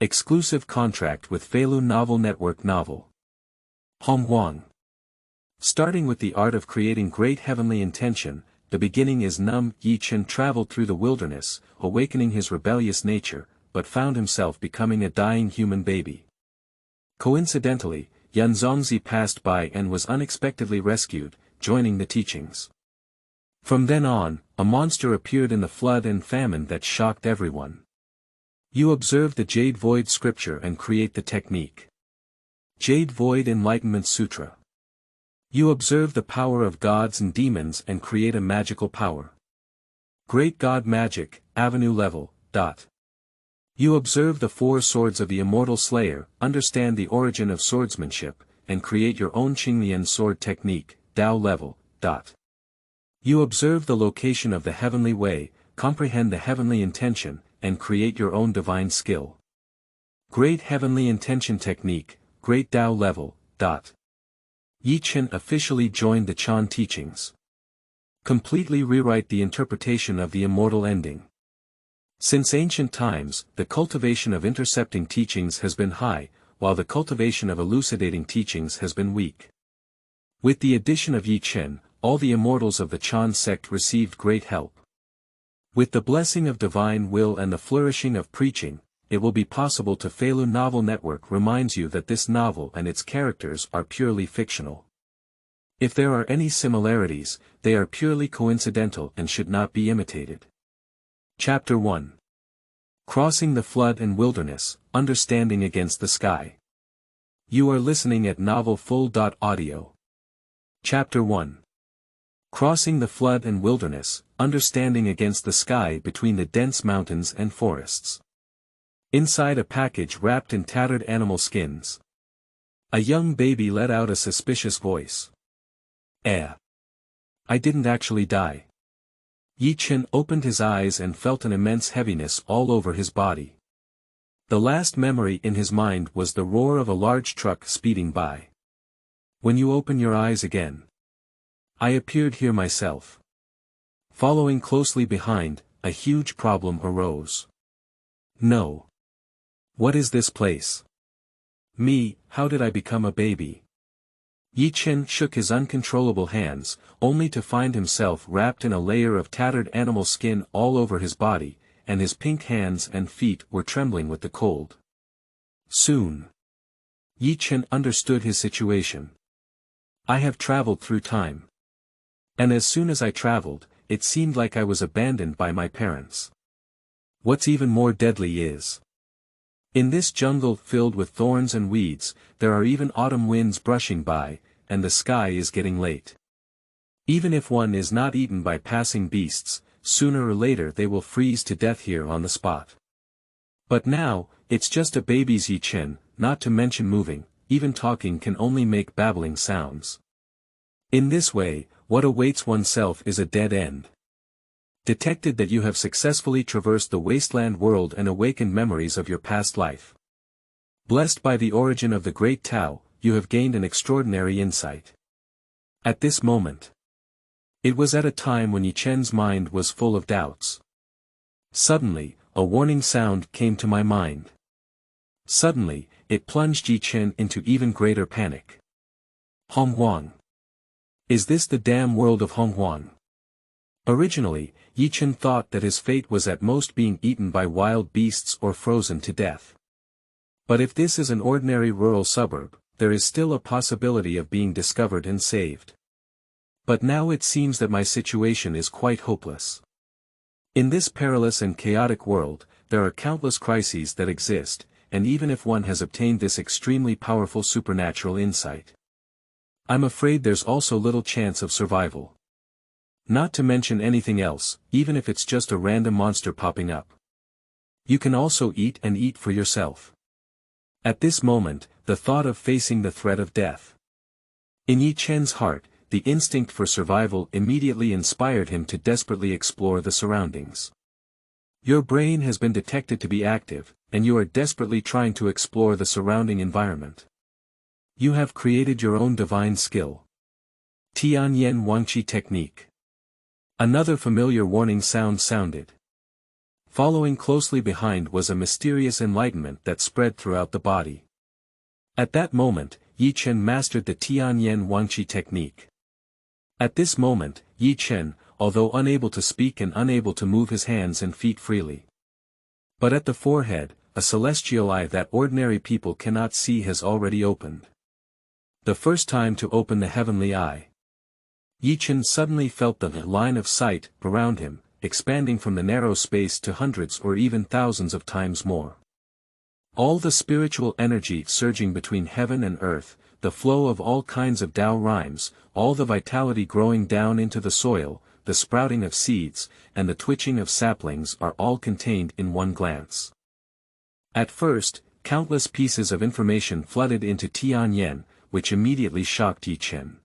Exclusive contract with Feilu Novel Network Novel. Honghuang. Starting with the art of creating great heavenly intention, the beginning is Numb. Ye Chen traveled through the wilderness, awakening his rebellious nature, but found himself becoming a dying human baby. Coincidentally, Yunzhongzi passed by and was unexpectedly rescued, joining the teachings. From then on, a monster appeared in the flood and famine that shocked everyone. You observe the Jade Void Scripture and create the technique. Jade Void Enlightenment Sutra. You observe the power of gods and demons and create a magical power. Great God Magic, Avenue Level. You observe the 4 swords of the Immortal Slayer, understand the origin of swordsmanship, and create your own Qinglian Sword Technique, Dao Level. You observe the location of the heavenly way, comprehend the heavenly intention, and create your own divine skill. Great Heavenly Intention Technique, Great Dao Level. Ye Chen officially joined the Chan teachings. Completely rewrite the interpretation of the immortal ending. Since ancient times, the cultivation of intercepting teachings has been high, while the cultivation of elucidating teachings has been weak. With the addition of Ye Chen, all the immortals of the Chan sect received great help. With the blessing of divine will and the flourishing of preaching, it will be possible to Feilu Novel Network reminds you that this novel and its characters are purely fictional. If there are any similarities, they are purely coincidental and should not be imitated. Chapter 1. Crossing the Flood and Wilderness, Understanding Against the Sky. You are listening at novelfull.audio. Chapter 1. Crossing the Flood and Wilderness, Understanding Against the Sky between the dense mountains and forests. Inside a package wrapped in tattered animal skins. A young baby let out a suspicious voice. I didn't actually die. Ye Chen opened his eyes and felt an immense heaviness all over his body. The last memory in his mind was the roar of a large truck speeding by. When you open your eyes again. I appeared here myself. Following closely behind, a huge problem arose. No. What is this place? Me, how did I become a baby? Ye Chen shook his uncontrollable hands, only to find himself wrapped in a layer of tattered animal skin all over his body, and his pink hands and feet were trembling with the cold. Soon. Ye Chen understood his situation. I have traveled through time. And as soon as I traveled, it seemed like I was abandoned by my parents. What's even more deadly is. In this jungle filled with thorns and weeds, there are even autumn winds brushing by, and the sky is getting late. Even if one is not eaten by passing beasts, sooner or later they will freeze to death here on the spot. But now, it's just a baby's Ye Chen, not to mention moving, even talking can only make babbling sounds. In this way, what awaits oneself is a dead end. Detected that you have successfully traversed the wasteland world and awakened memories of your past life. Blessed by the origin of the great Tao, you have gained an extraordinary insight. At this moment. It was at a time when Ye Chen's mind was full of doubts. Suddenly, a warning sound came to my mind. Suddenly, it plunged Ye Chen into even greater panic. Honghuang. Is this the damn world of Honghuang? Originally, Ye Chen thought that his fate was at most being eaten by wild beasts or frozen to death. But if this is an ordinary rural suburb, there is still a possibility of being discovered and saved. But now it seems that my situation is quite hopeless. In this perilous and chaotic world, there are countless crises that exist, and even if one has obtained this extremely powerful supernatural insight, I'm afraid there's also little chance of survival. Not to mention anything else, even if it's just a random monster popping up. You can also eat and eat for yourself. At this moment, the thought of facing the threat of death. In Ye Chen's heart, the instinct for survival immediately inspired him to desperately explore the surroundings. Your brain has been detected to be active, and you are desperately trying to explore the surrounding environment. You have created your own divine skill. Tianyan Wangqi Technique. Another familiar warning sound sounded. Following closely behind was a mysterious enlightenment that spread throughout the body. At that moment, Ye Chen mastered the Tianyan Wangqi technique. At this moment, Ye Chen, although unable to speak and unable to move his hands and feet freely. But at the forehead, a celestial eye that ordinary people cannot see has already opened. The first time to open the heavenly eye. Ye Chen suddenly felt the line of sight around him, expanding from the narrow space to hundreds or even thousands of times more. All the spiritual energy surging between heaven and earth, the flow of all kinds of Tao rhymes, all the vitality growing down into the soil, the sprouting of seeds, and the twitching of saplings are all contained in one glance. At first, countless pieces of information flooded into Tianyan, which immediately shocked Ye Chen.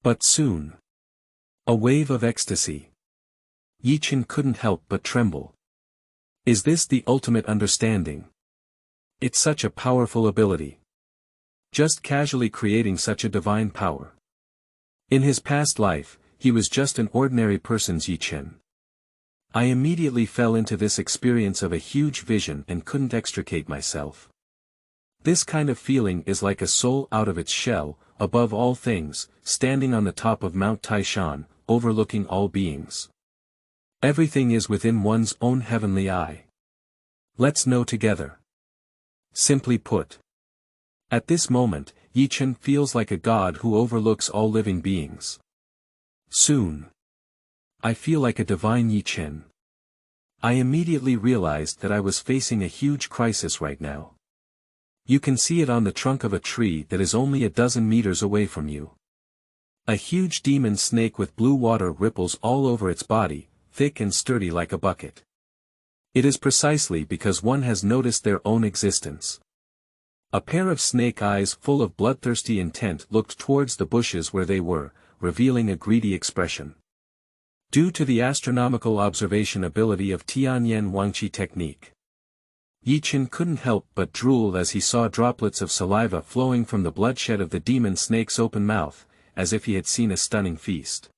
But soon, a wave of ecstasy. Ye Chen couldn't help but tremble. Is this the ultimate understanding? It's such a powerful ability. Just casually creating such a divine power. In his past life, he was just an ordinary person's Ye Chen. I immediately fell into this experience of a huge vision and couldn't extricate myself. This kind of feeling is like a soul out of its shell, above all things, standing on the top of Mount Taishan, overlooking all beings. Everything is within one's own heavenly eye. Let's know together. Simply put. At this moment, Ye Chen feels like a god who overlooks all living beings. Soon. I feel like a divine Ye Chen. I immediately realized that I was facing a huge crisis right now. You can see it on the trunk of a tree that is only a dozen meters away from you. A huge demon snake with blue water ripples all over its body, thick and sturdy like a bucket. It is precisely because one has noticed their own existence. A pair of snake eyes full of bloodthirsty intent looked towards the bushes where they were, revealing a greedy expression. Due to the astronomical observation ability of Tianyan Wangqi technique, Ye Chen couldn't help but drool as he saw droplets of saliva flowing from the bloodshed of the demon snake's open mouth, as if he had seen a stunning feast.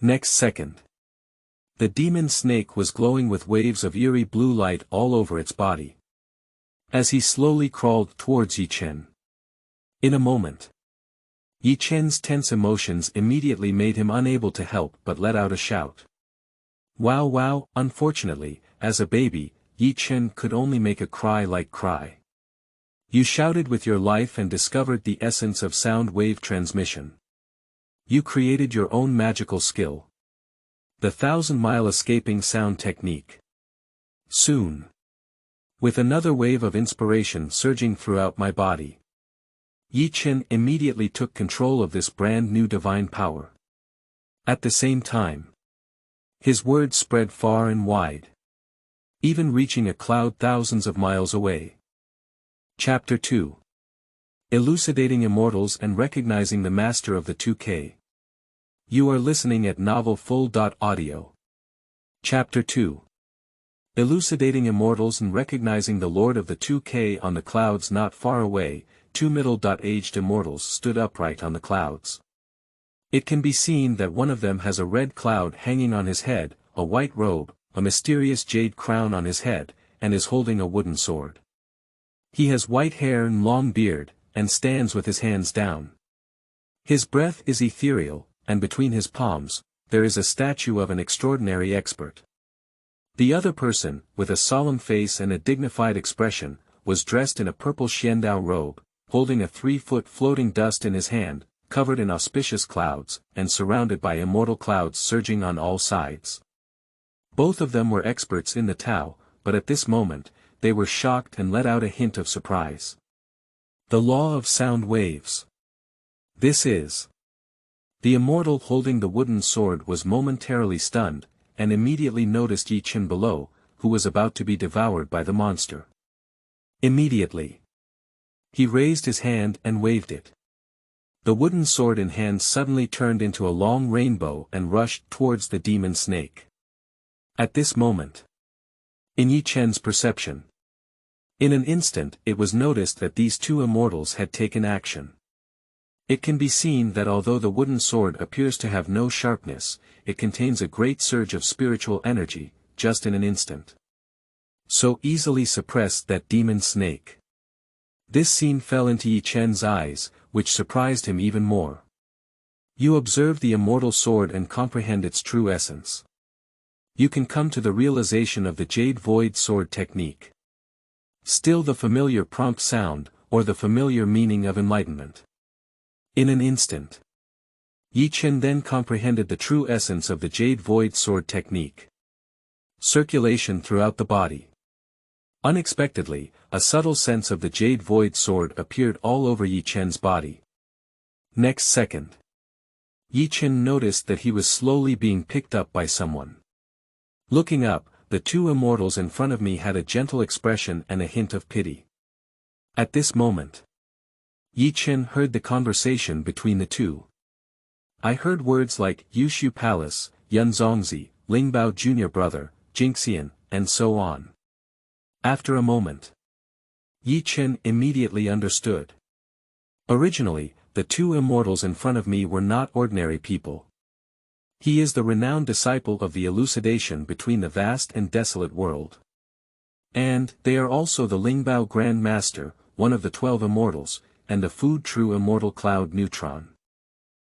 Next second, the demon snake was glowing with waves of eerie blue light all over its body. As he slowly crawled towards Ye Chen. In a moment, Ye Chen's tense emotions immediately made him unable to help but let out a shout. Wow wow, unfortunately, as a baby, Ye Chen could only make a cry-like cry. You shouted with your life and discovered the essence of sound wave transmission. You created your own magical skill. The 1,000-mile escaping sound technique. Soon. With another wave of inspiration surging throughout my body, Ye Chen immediately took control of this brand new divine power. At the same time, his words spread far and wide, even reaching a cloud thousands of miles away. Chapter 2. Elucidating Immortals and Recognizing the Master of the 2K. You are listening at novelfull.audio. Chapter 2. Elucidating Immortals and Recognizing the Lord of the 2K on the clouds not far away, two middle-aged immortals stood upright on the clouds. It can be seen that one of them has a red cloud hanging on his head, a white robe, a mysterious jade crown on his head, and is holding a wooden sword. He has white hair and long beard, and stands with his hands down. His breath is ethereal, and between his palms, there is a statue of an extraordinary expert. The other person, with a solemn face and a dignified expression, was dressed in a purple Xiandao robe, holding a 3-foot floating dust in his hand, covered in auspicious clouds, and surrounded by immortal clouds surging on all sides. Both of them were experts in the Tao, but at this moment, they were shocked and let out a hint of surprise. The law of sound waves. This is. The immortal holding the wooden sword was momentarily stunned, and immediately noticed Ye Chen below, who was about to be devoured by the monster. Immediately, he raised his hand and waved it. The wooden sword in hand suddenly turned into a long rainbow and rushed towards the demon snake. At this moment, in Ye Chen's perception, in an instant it was noticed that these two immortals had taken action. It can be seen that although the wooden sword appears to have no sharpness, it contains a great surge of spiritual energy, just in an instant. So easily suppressed that demon snake. This scene fell into Ye Chen's eyes, which surprised him even more. You observe the immortal sword and comprehend its true essence. You can come to the realization of the Jade Void Sword Technique. Still the familiar prompt sound, or the familiar meaning of enlightenment. In an instant. Ye Chen then comprehended the true essence of the Jade Void Sword Technique. Circulation throughout the body. Unexpectedly, a subtle sense of the Jade Void Sword appeared all over Ye Chen's body. Next second. Ye Chen noticed that he was slowly being picked up by someone. Looking up, the two immortals in front of me had a gentle expression and a hint of pity. At this moment, Ye Chen heard the conversation between the two. I heard words like Yushu Palace, Yunzhongzi, Lingbao Junior Brother, Jingxian, and so on. After a moment, Ye Chen immediately understood. Originally, the two immortals in front of me were not ordinary people. He is the renowned disciple of the elucidation between the vast and desolate world. And they are also the Lingbao Grand Master, one of the 12 immortals, and the food true immortal cloud Neutron.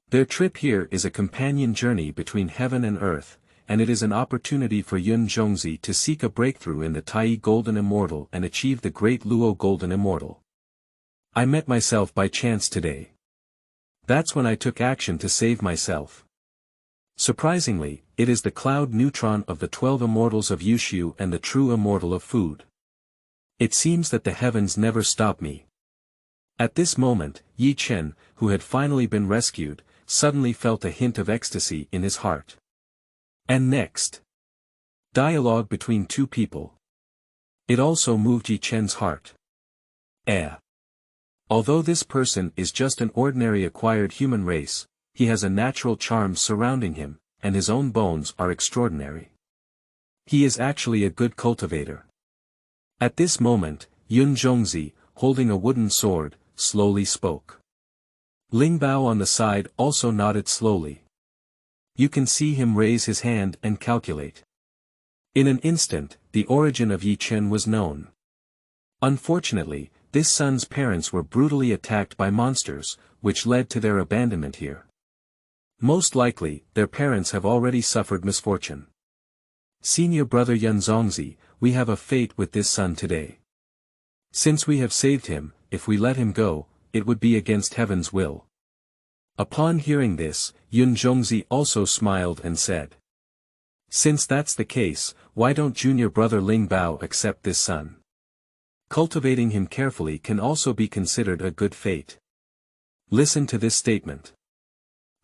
Their trip here is a companion journey between heaven and earth, and it is an opportunity for Yunzhongzi to seek a breakthrough in the Tai Golden Immortal and achieve the Great Luo Golden Immortal. I met myself by chance today. That's when I took action to save myself. Surprisingly, it is the cloud Neutron of the 12 immortals of Yushu and the true immortal of food. It seems that the heavens never stop me. At this moment, Ye Chen, who had finally been rescued, suddenly felt a hint of ecstasy in his heart. And next. Dialogue between two people. It also moved Ye Chen's heart. Although this person is just an ordinary acquired human race, he has a natural charm surrounding him, and his own bones are extraordinary. He is actually a good cultivator. At this moment, Yunzhongzi, holding a wooden sword, slowly spoke. Lingbao on the side also nodded slowly. You can see him raise his hand and calculate. In an instant, the origin of Ye Chen was known. Unfortunately, this son's parents were brutally attacked by monsters, which led to their abandonment here. Most likely, their parents have already suffered misfortune. Senior brother Yunzhongzi, we have a fate with this son today. Since we have saved him, if we let him go, it would be against heaven's will. Upon hearing this, Yunzhongzi also smiled and said. Since that's the case, why don't junior brother Lingbao accept this son? Cultivating him carefully can also be considered a good fate. Listen to this statement.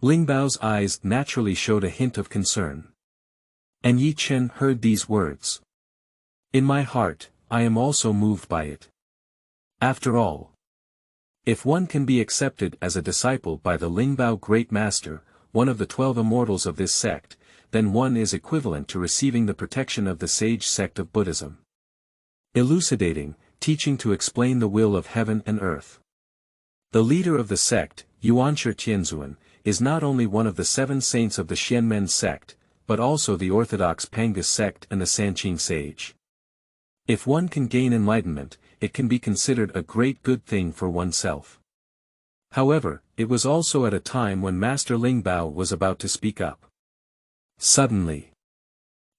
Lingbao's eyes naturally showed a hint of concern. And Ye Chen heard these words. In my heart, I am also moved by it. After all, if one can be accepted as a disciple by the Lingbao Great Master, one of the 12 immortals of this sect, then one is equivalent to receiving the protection of the sage sect of Buddhism. Elucidating, teaching to explain the will of heaven and earth. The leader of the sect, Yuanshi Tianzuan, is not only one of the 7 saints of the Xianmen sect, but also the orthodox Pangus sect and the Sanqing sage. If one can gain enlightenment, it can be considered a great good thing for oneself. However, it was also at a time when Master Lingbao was about to speak up. Suddenly,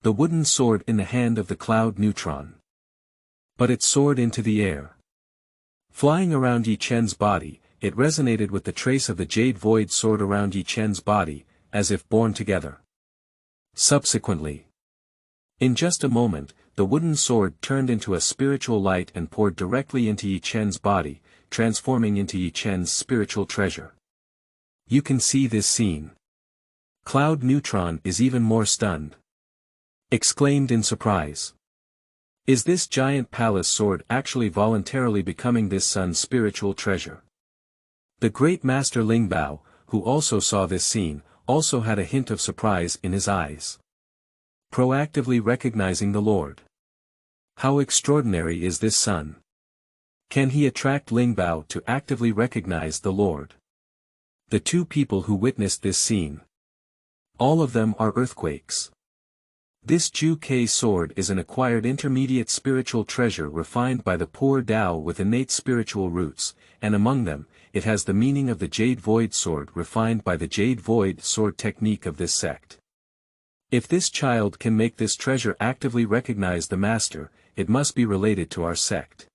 the wooden sword in the hand of the cloud Neutron. But it soared into the air. Flying around Ye Chen's body, it resonated with the trace of the Jade Void sword around Ye Chen's body, as if born together. Subsequently, in just a moment, the wooden sword turned into a spiritual light and poured directly into Ye Chen's body, transforming into Ye Chen's spiritual treasure. You can see this scene. Cloud Neutron is even more stunned. Exclaimed in surprise. Is this giant palace sword actually voluntarily becoming this son's spiritual treasure? The great master Lingbao, who also saw this scene, also had a hint of surprise in his eyes. Proactively recognizing the Lord. How extraordinary is this son? Can he attract Lingbao to actively recognize the Lord? The two people who witnessed this scene. All of them are earthquakes. This Ju-Kei sword is an acquired intermediate spiritual treasure refined by the poor Dao with innate spiritual roots, and among them, it has the meaning of the Jade Void sword refined by the Jade Void Sword Technique of this sect. If this child can make this treasure actively recognize the master, it must be related to our sect.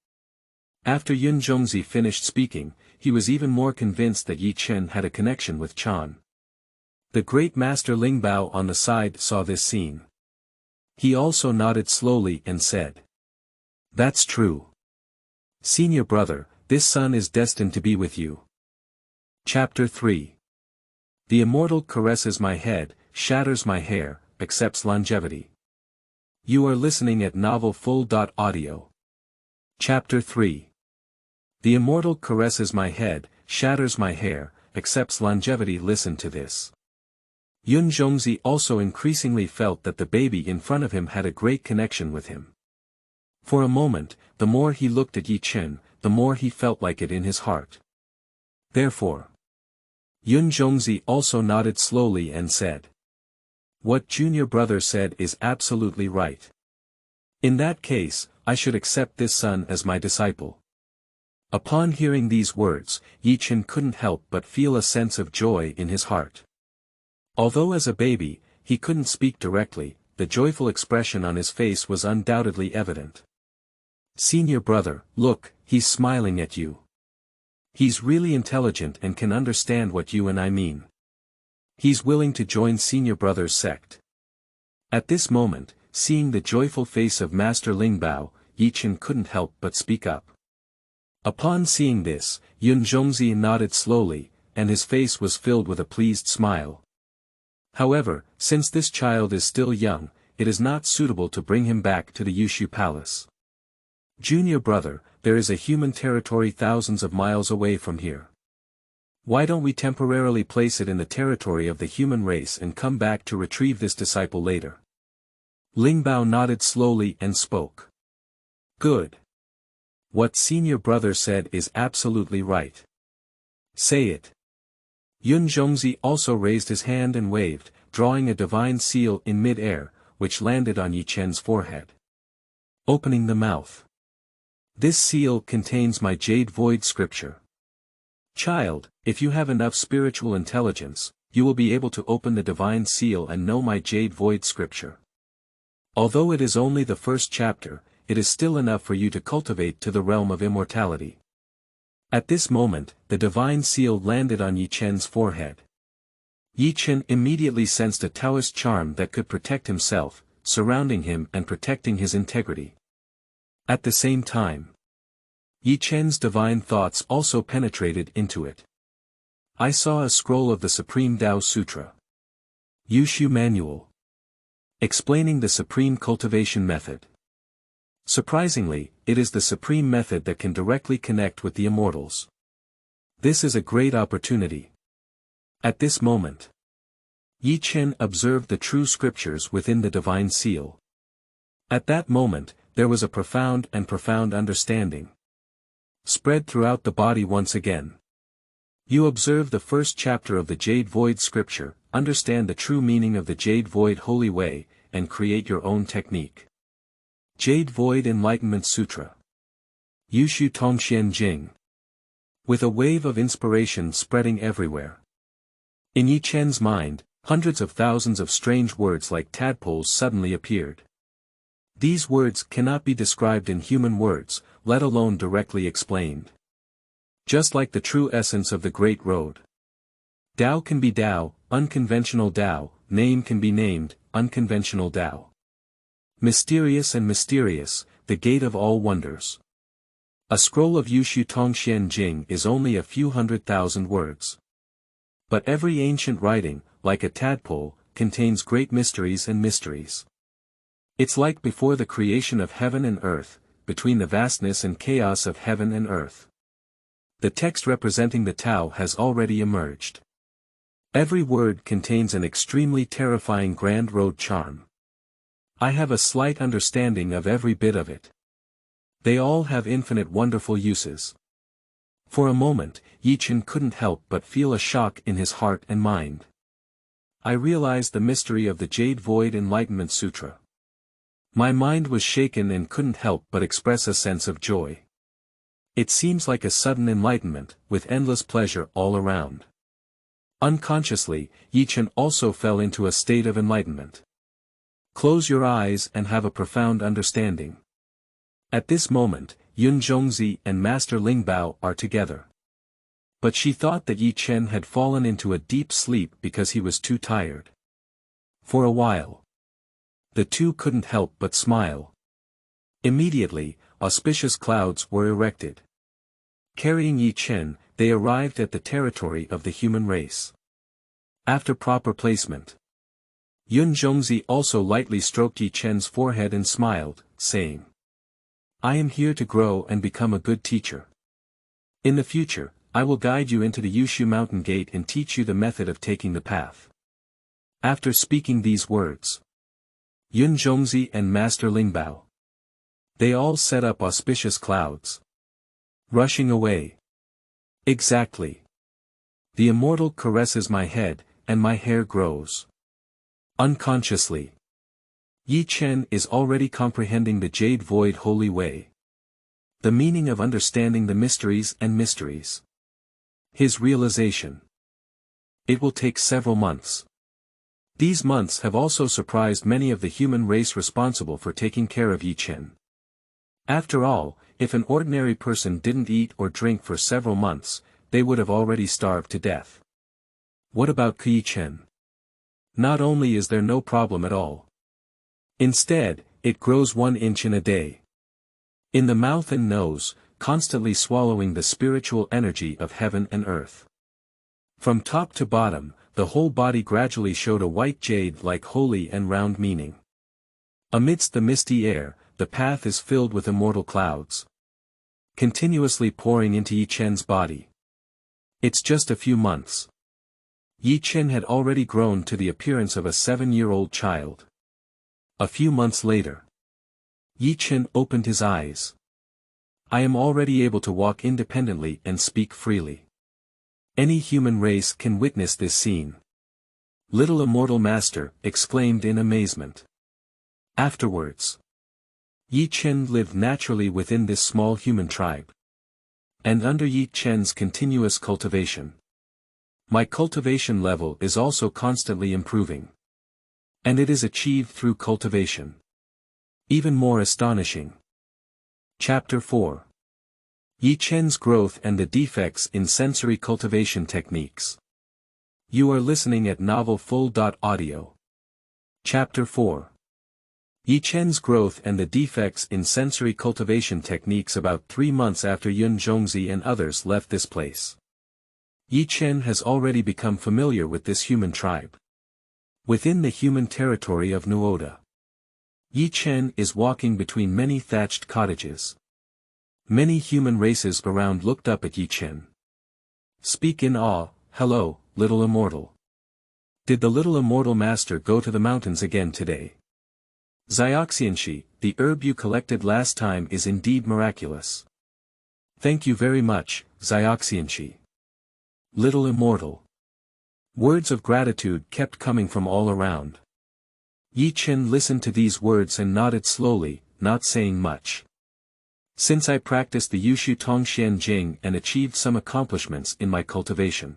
After Yunzhongzi finished speaking, he was even more convinced that Ye Chen had a connection with Chan. The great master Lingbao on the side saw this scene. He also nodded slowly and said, "That's true. Senior brother, this son is destined to be with you." Chapter 3. The immortal caresses my head, shatters my hair, accepts longevity. You are listening at novelfull.audio. Chapter 3. The immortal caresses my head, shatters my hair, accepts longevity. Listen to this. Yunzhongzi also increasingly felt that the baby in front of him had a great connection with him. For a moment, the more he looked at Ye Chen, the more he felt like it in his heart. Therefore, Yunzhongzi also nodded slowly and said, "What junior brother said is absolutely right. In that case, I should accept this son as my disciple." Upon hearing these words, Ye Chen couldn't help but feel a sense of joy in his heart. Although as a baby, he couldn't speak directly, the joyful expression on his face was undoubtedly evident. "Senior brother, look, he's smiling at you. He's really intelligent and can understand what you and I mean. He's willing to join senior brother's sect." At this moment, seeing the joyful face of Master Lingbao, Ye Chen couldn't help but speak up. Upon seeing this, Yunzhongzi nodded slowly, and his face was filled with a pleased smile. However, since this child is still young, it is not suitable to bring him back to the Yushu Palace. Junior brother, there is a human territory thousands of miles away from here. Why don't we temporarily place it in the territory of the human race and come back to retrieve this disciple later? Lingbao nodded slowly and spoke. "Good. What senior brother said is absolutely right. Say it." Yunzhongzi also raised his hand and waved, drawing a divine seal in mid-air, which landed on Ye Chen's forehead. Opening the mouth. "This seal contains my Jade Void Scripture. Child, if you have enough spiritual intelligence, you will be able to open the divine seal and know my Jade Void Scripture. Although it is only the first chapter, it is still enough for you to cultivate to the realm of immortality." At this moment, the divine seal landed on Ye Chen's forehead. Ye Chen immediately sensed a Taoist charm that could protect himself, surrounding him and protecting his integrity. At the same time, Ye Chen's divine thoughts also penetrated into it. I saw a scroll of the Supreme Dao Sutra. Yushu Manual. Explaining the Supreme Cultivation Method. Surprisingly, it is the supreme method that can directly connect with the immortals. This is a great opportunity. At this moment, Ye Chen observed the true scriptures within the divine seal. At that moment, there was a profound understanding spread throughout the body once again. You observe the first chapter of the Jade Void Scripture, understand the true meaning of the Jade Void Holy Way, and create your own technique. Jade Void Enlightenment Sutra. Yushu Tongxian Jing. With a wave of inspiration spreading everywhere. In Ye Chen's mind, hundreds of thousands of strange words like tadpoles suddenly appeared. These words cannot be described in human words, let alone directly explained. Just like the true essence of the Great Road. Dao can be Dao, unconventional Dao, name can be named, unconventional Dao. Mysterious and mysterious, the gate of all wonders. A scroll of Yushu Tongxian Jing is only a few 100,000 words. But every ancient writing, like a tadpole, contains great mysteries and mysteries. It's like before the creation of heaven and earth, between the vastness and chaos of heaven and earth. The text representing the Tao has already emerged. Every word contains an extremely terrifying grand road charm. I have a slight understanding of every bit of it. They all have infinite wonderful uses. For a moment, Ye Chen couldn't help but feel a shock in his heart and mind. I realized the mystery of the Jade Void Enlightenment Sutra. My mind was shaken and couldn't help but express a sense of joy. It seems like a sudden enlightenment, with endless pleasure all around. Unconsciously, Ye Chen also fell into a state of enlightenment. Close your eyes and have a profound understanding. At this moment, Yunzhongzi and Master Lingbao are together. But she thought that Ye Chen had fallen into a deep sleep because he was too tired. For a while, the two couldn't help but smile. Immediately, auspicious clouds were erected. Carrying Ye Chen, they arrived at the territory of the human race. After proper placement, Yunzhongzi also lightly stroked Ye Chen's forehead and smiled, saying, "I am here to grow and become a good teacher. In the future, I will guide you into the Yushu mountain gate and teach you the method of taking the path." After speaking these words, Yunzhongzi and Master Lingbao, they all set up auspicious clouds, rushing away. Exactly. The immortal caresses my head, and my hair grows. Unconsciously, Ye Chen is already comprehending the Jade Void Holy Way. The meaning of understanding the mysteries and mysteries. His realization. It will take several months. These months have also surprised many of the human race responsible for taking care of Ye Chen. After all, if an ordinary person didn't eat or drink for several months, they would have already starved to death. What about Ye Chen? Not only is there no problem at all. Instead, it grows 1 inch in a day. In the mouth and nose, constantly swallowing the spiritual energy of heaven and earth. From top to bottom, the whole body gradually showed a white jade like holy and round meaning. Amidst the misty air, the path is filled with immortal clouds, continuously pouring into Ye Chen's body. It's just a few months. Ye Chen had already grown to the appearance of a 7-year-old child. A few months later, Ye Chen opened his eyes. I am already able to walk independently and speak freely. Any human race can witness this scene. Little Immortal Master exclaimed in amazement. Afterwards, Ye Chen lived naturally within this small human tribe. And under Ye Chen's continuous cultivation, my cultivation level is also constantly improving. And it is achieved through cultivation. Even more astonishing. Chapter 4. Ye Chen's Growth and the Defects in Sensory Cultivation Techniques. You are listening at novelfull.audio. Chapter 4. Ye Chen's Growth and the Defects in Sensory Cultivation Techniques. About 3 months after Yunzhongzi and others left this place, Ye Chen has already become familiar with this human tribe. Within the human territory of Nuoda, Ye Chen is walking between many thatched cottages. Many human races around looked up at Ye Chen. Speak in awe, "Hello, little immortal. Did the little immortal master go to the mountains again today? Xiaoxianxi, the herb you collected last time is indeed miraculous. Thank you very much, Xiaoxianxi. Little immortal." Words of gratitude kept coming from all around. Ye Chen listened to these words and nodded slowly, not saying much. Since I practiced the Yushu Tongxian Jing and achieved some accomplishments in my cultivation.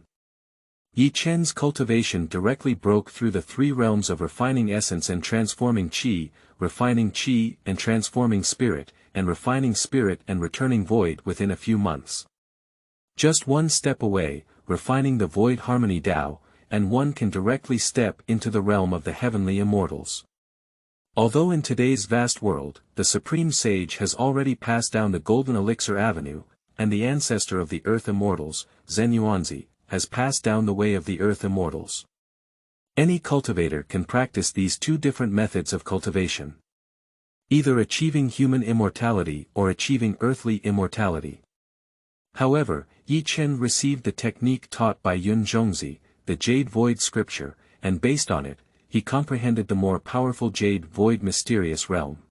Ye Chen's cultivation directly broke through the 3 realms of refining essence and transforming qi and transforming spirit, and refining spirit and returning void within a few months. Just one step away, refining the void harmony Dao, and one can directly step into the realm of the heavenly immortals. Although in today's vast world, the Supreme Sage has already passed down the Golden Elixir Avenue, and the ancestor of the Earth Immortals, Yunzhongzi, has passed down the way of the Earth Immortals. Any cultivator can practice these 2 different methods of cultivation. Either achieving human immortality or achieving earthly immortality. However, Ye Chen received the technique taught by Yunzhongzi, the Jade Void Scripture, and based on it, he comprehended the more powerful Jade Void mysterious realm.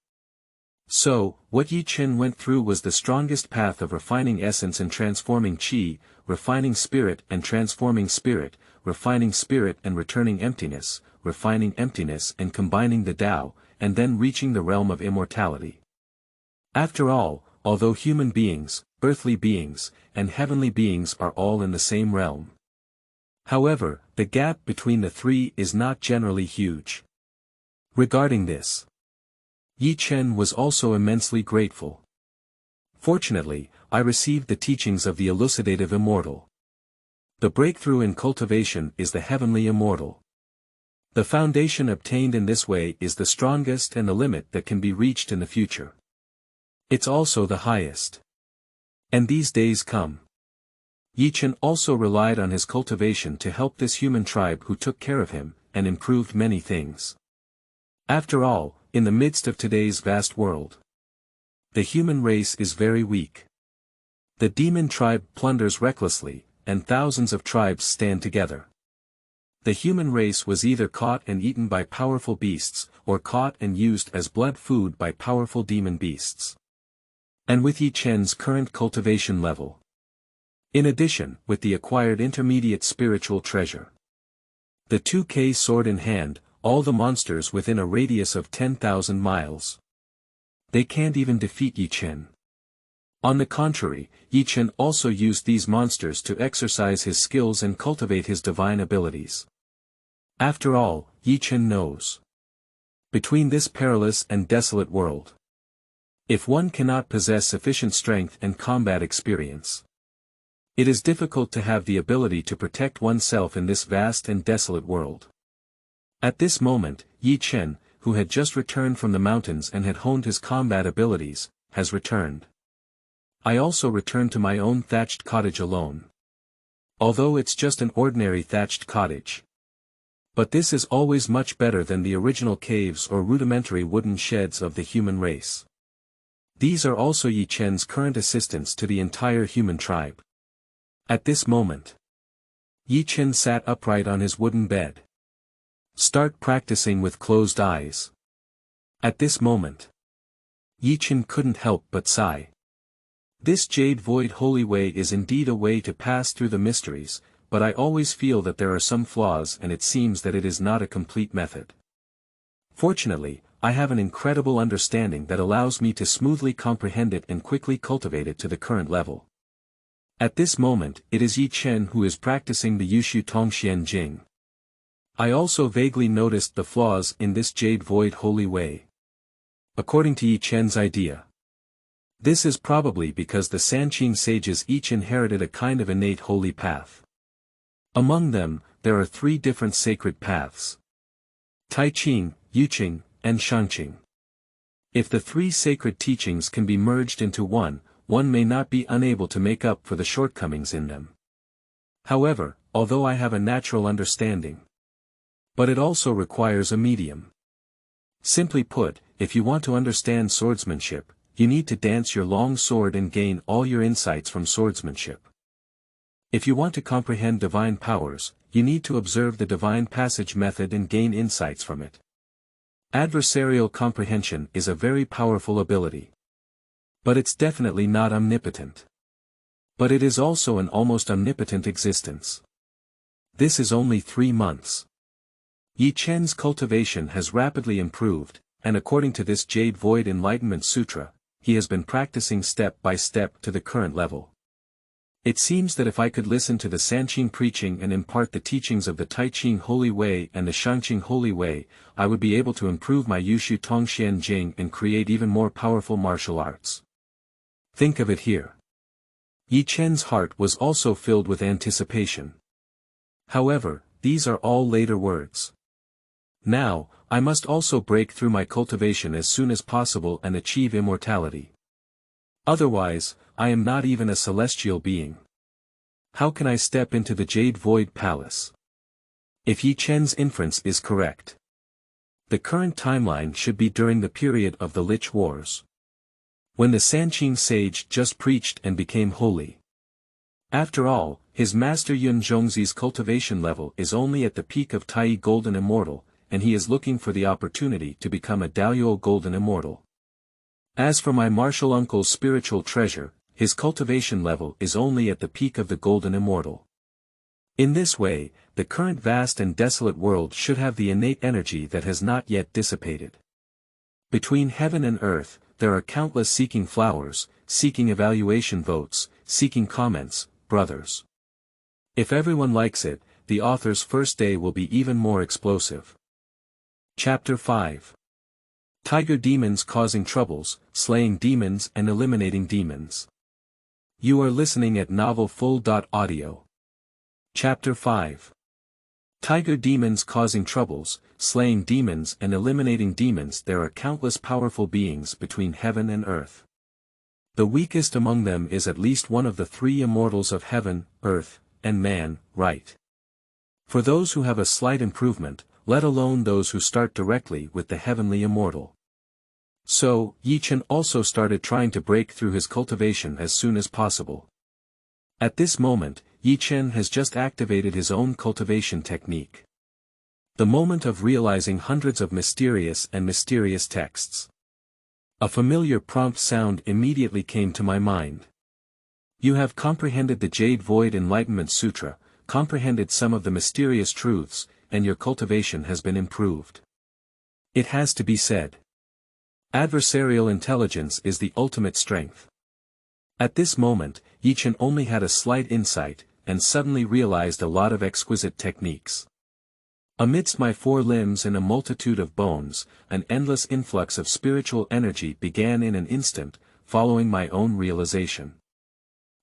So, what Ye Chen went through was the strongest path of refining essence and transforming qi, refining spirit and transforming spirit, refining spirit and returning emptiness, refining emptiness and combining the Tao, and then reaching the realm of immortality. After all, although human beings, earthly beings, and heavenly beings are all in the same realm. However, the gap between the three is not generally huge. Regarding this, Ye Chen was also immensely grateful. Fortunately, I received the teachings of the elucidative immortal. The breakthrough in cultivation is the heavenly immortal. The foundation obtained in this way is the strongest and the limit that can be reached in the future. It's also the highest. And these days come. Ye Chen also relied on his cultivation to help this human tribe who took care of him, and improved many things. After all, in the midst of today's vast world, the human race is very weak. The demon tribe plunders recklessly, and thousands of tribes stand together. The human race was either caught and eaten by powerful beasts, or caught and used as blood food by powerful demon beasts. And with Ye Chen's current cultivation level, in addition, with the acquired intermediate spiritual treasure, the 2K sword in hand, all the monsters within a radius of 10,000 miles. They can't even defeat Ye Chen. On the contrary, Ye Chen also used these monsters to exercise his skills and cultivate his divine abilities. After all, Ye Chen knows. Between this perilous and desolate world, if one cannot possess sufficient strength and combat experience, it is difficult to have the ability to protect oneself in this vast and desolate world. At this moment, Ye Chen, who had just returned from the mountains and had honed his combat abilities, has returned. I also returned to my own thatched cottage alone. Although it's just an ordinary thatched cottage. But this is always much better than the original caves or rudimentary wooden sheds of the human race. These are also Ye Chen's current assistants to the entire human tribe. At this moment, Ye Chen sat upright on his wooden bed. Start practicing with closed eyes. At this moment, Ye Chen couldn't help but sigh. This Jade Void Holy Way is indeed a way to pass through the mysteries, but I always feel that there are some flaws and it seems that it is not a complete method. Fortunately, I have an incredible understanding that allows me to smoothly comprehend it and quickly cultivate it to the current level. At this moment, it is Ye Chen who is practicing the Yushu Tongxian Jing. I also vaguely noticed the flaws in this Jade Void Holy Way. According to Ye Chen's idea, this is probably because the Sanqing sages each inherited a kind of innate holy path. Among them, there are 3 different sacred paths: Taiqing, Yuqing, and Shangqing. If the 3 sacred teachings can be merged into one may not be unable to make up for the shortcomings in them. However, although I have a natural understanding, but it also requires a medium. Simply put, if you want to understand swordsmanship, you need to dance your long sword and gain all your insights from swordsmanship. If you want to comprehend divine powers, you need to observe the divine passage method and gain insights from it. Adversarial comprehension is a very powerful ability. But it's definitely not omnipotent. But it is also an almost omnipotent existence. This is only 3 months. Ye Chen's cultivation has rapidly improved, and according to this Jade Void Enlightenment Sutra, he has been practicing step by step to the current level. It seems that if I could listen to the Sanqing preaching and impart the teachings of the Taiqing Holy Way and the Shangqing Holy Way, I would be able to improve my Yushu Tongxian Jing and create even more powerful martial arts. Think of it here. Ye Chen's heart was also filled with anticipation. However, these are all later words. Now, I must also break through my cultivation as soon as possible and achieve immortality. Otherwise, I am not even a celestial being. How can I step into the Jade Void Palace? If Ye Chen's inference is correct, the current timeline should be during the period of the Lich Wars, when the Sanqing sage just preached and became holy. After all, his master Yunzhongzi's cultivation level is only at the peak of Tai Golden Immortal, and he is looking for the opportunity to become a Daoyuo Golden Immortal. As for my martial uncle's spiritual treasure, his cultivation level is only at the peak of the Golden Immortal. In this way, the current vast and desolate world should have the innate energy that has not yet dissipated. Between heaven and earth, there are countless seeking flowers, seeking evaluation votes, seeking comments, brothers. If everyone likes it, the author's first day will be even more explosive. Chapter 5. Tiger Demons Causing Troubles, Slaying Demons and Eliminating Demons. You are listening at novelfull.audio. Chapter 5. Tiger Demons Causing Troubles, Slaying Demons and Eliminating Demons. There are countless powerful beings between heaven and earth. The weakest among them is at least one of the three immortals of heaven, earth, and man, right? For those who have a slight improvement, let alone those who start directly with the heavenly immortal. So, Ye Chen also started trying to break through his cultivation as soon as possible. At this moment, Ye Chen has just activated his own cultivation technique. The moment of realizing hundreds of mysterious texts. A familiar prompt sound immediately came to my mind. You have comprehended the Jade Void Enlightenment Sutra, comprehended some of the mysterious truths, and your cultivation has been improved. It has to be said. Adversarial intelligence is the ultimate strength. At this moment, Ye Chen only had a slight insight, and suddenly realized a lot of exquisite techniques. Amidst my four limbs and a multitude of bones, an endless influx of spiritual energy began in an instant, following my own realization.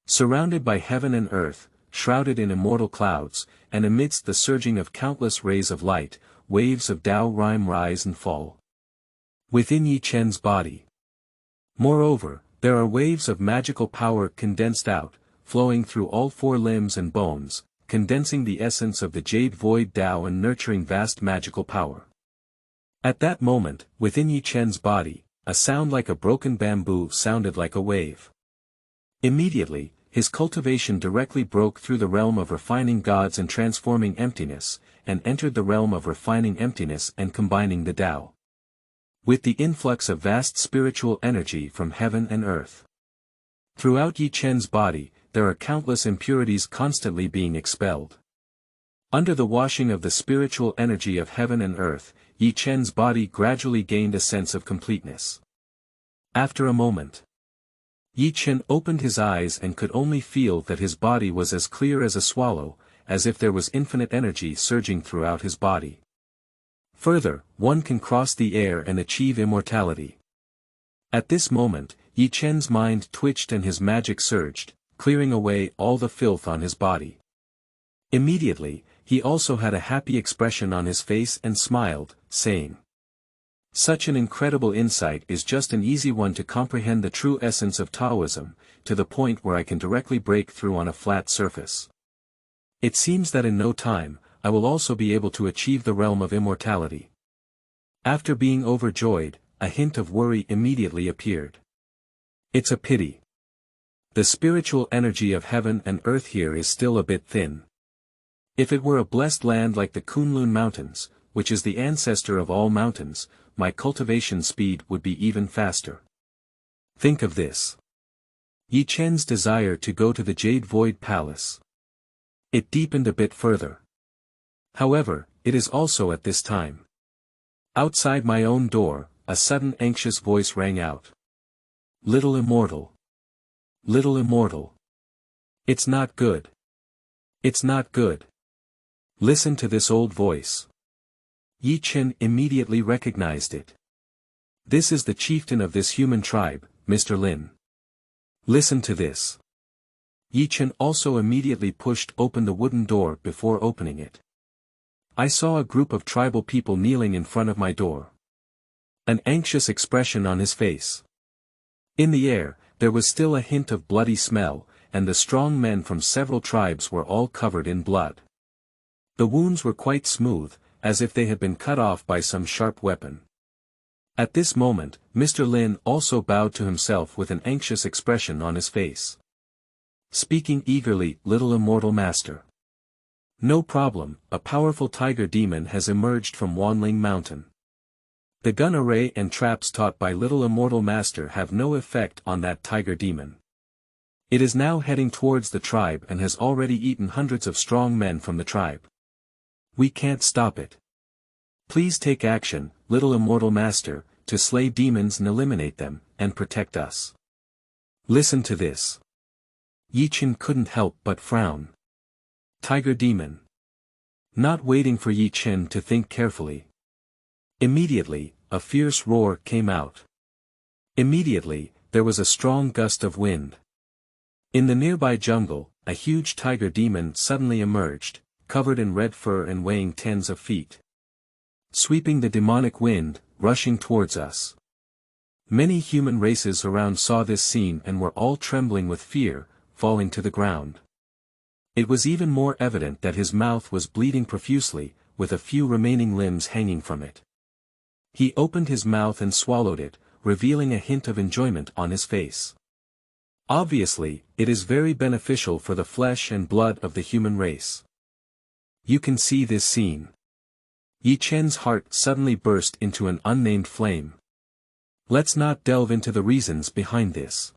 Surrounded by heaven and earth, shrouded in immortal clouds, and amidst the surging of countless rays of light, waves of Dao rhyme rise and fall. Within Ye Chen's body. Moreover, there are waves of magical power condensed out, flowing through all four limbs and bones, condensing the essence of the Jade Void Dao and nurturing vast magical power. At that moment, within Ye Chen's body, a sound like a broken bamboo sounded like a wave. Immediately, his cultivation directly broke through the realm of refining gods and transforming emptiness, and entered the realm of refining emptiness and combining the Dao. With the influx of vast spiritual energy from heaven and earth. Throughout Ye Chen's body, there are countless impurities constantly being expelled. Under the washing of the spiritual energy of heaven and earth, Ye Chen's body gradually gained a sense of completeness. After a moment, Ye Chen opened his eyes and could only feel that his body was as clear as a swallow, as if there was infinite energy surging throughout his body. Further, one can cross the air and achieve immortality. At this moment, Ye Chen's mind twitched and his magic surged, clearing away all the filth on his body. Immediately, he also had a happy expression on his face and smiled, saying, "Such an incredible insight is just an easy one to comprehend the true essence of Taoism, to the point where I can directly break through on a flat surface. It seems that in no time, I will also be able to achieve the realm of immortality." After being overjoyed, a hint of worry immediately appeared. It's a pity. The spiritual energy of heaven and earth here is still a bit thin. If it were a blessed land like the Qinglian Mountains, which is the ancestor of all mountains, my cultivation speed would be even faster. Think of this. Ye Chen's desire to go to the Jade Void Palace. It deepened a bit further. However, it is also at this time. Outside my own door, a sudden anxious voice rang out. "Little immortal. Little immortal. It's not good. It's not good. Listen to this old voice." Ye Chen immediately recognized it. This is the chieftain of this human tribe, Mr. Lin. Listen to this. Ye Chen also immediately pushed open the wooden door before opening it. I saw a group of tribal people kneeling in front of my door. An anxious expression on his face. In the air, there was still a hint of bloody smell, and the strong men from several tribes were all covered in blood. The wounds were quite smooth, as if they had been cut off by some sharp weapon. At this moment, Mr. Lin also bowed to himself with an anxious expression on his face. Speaking eagerly, "Little immortal master. No problem, a powerful tiger demon has emerged from Wanling Mountain. The gun array and traps taught by Little Immortal Master have no effect on that tiger demon. It is now heading towards the tribe and has already eaten hundreds of strong men from the tribe. We can't stop it. Please take action, little immortal master, to slay demons and eliminate them, and protect us. Listen to this. Ye Chen couldn't help but frown. Tiger demon. Not waiting for Ye Chen to think carefully. Immediately, a fierce roar came out. Immediately, there was a strong gust of wind. In the nearby jungle, a huge tiger demon suddenly emerged, covered in red fur and weighing tens of feet. Sweeping the demonic wind, rushing towards us. Many human races around saw this scene and were all trembling with fear, falling to the ground. It was even more evident that his mouth was bleeding profusely, with a few remaining limbs hanging from it. He opened his mouth and swallowed it, revealing a hint of enjoyment on his face. Obviously, it is very beneficial for the flesh and blood of the human race. You can see this scene. Ye Chen's heart suddenly burst into an unnamed flame. Let's not delve into the reasons behind this.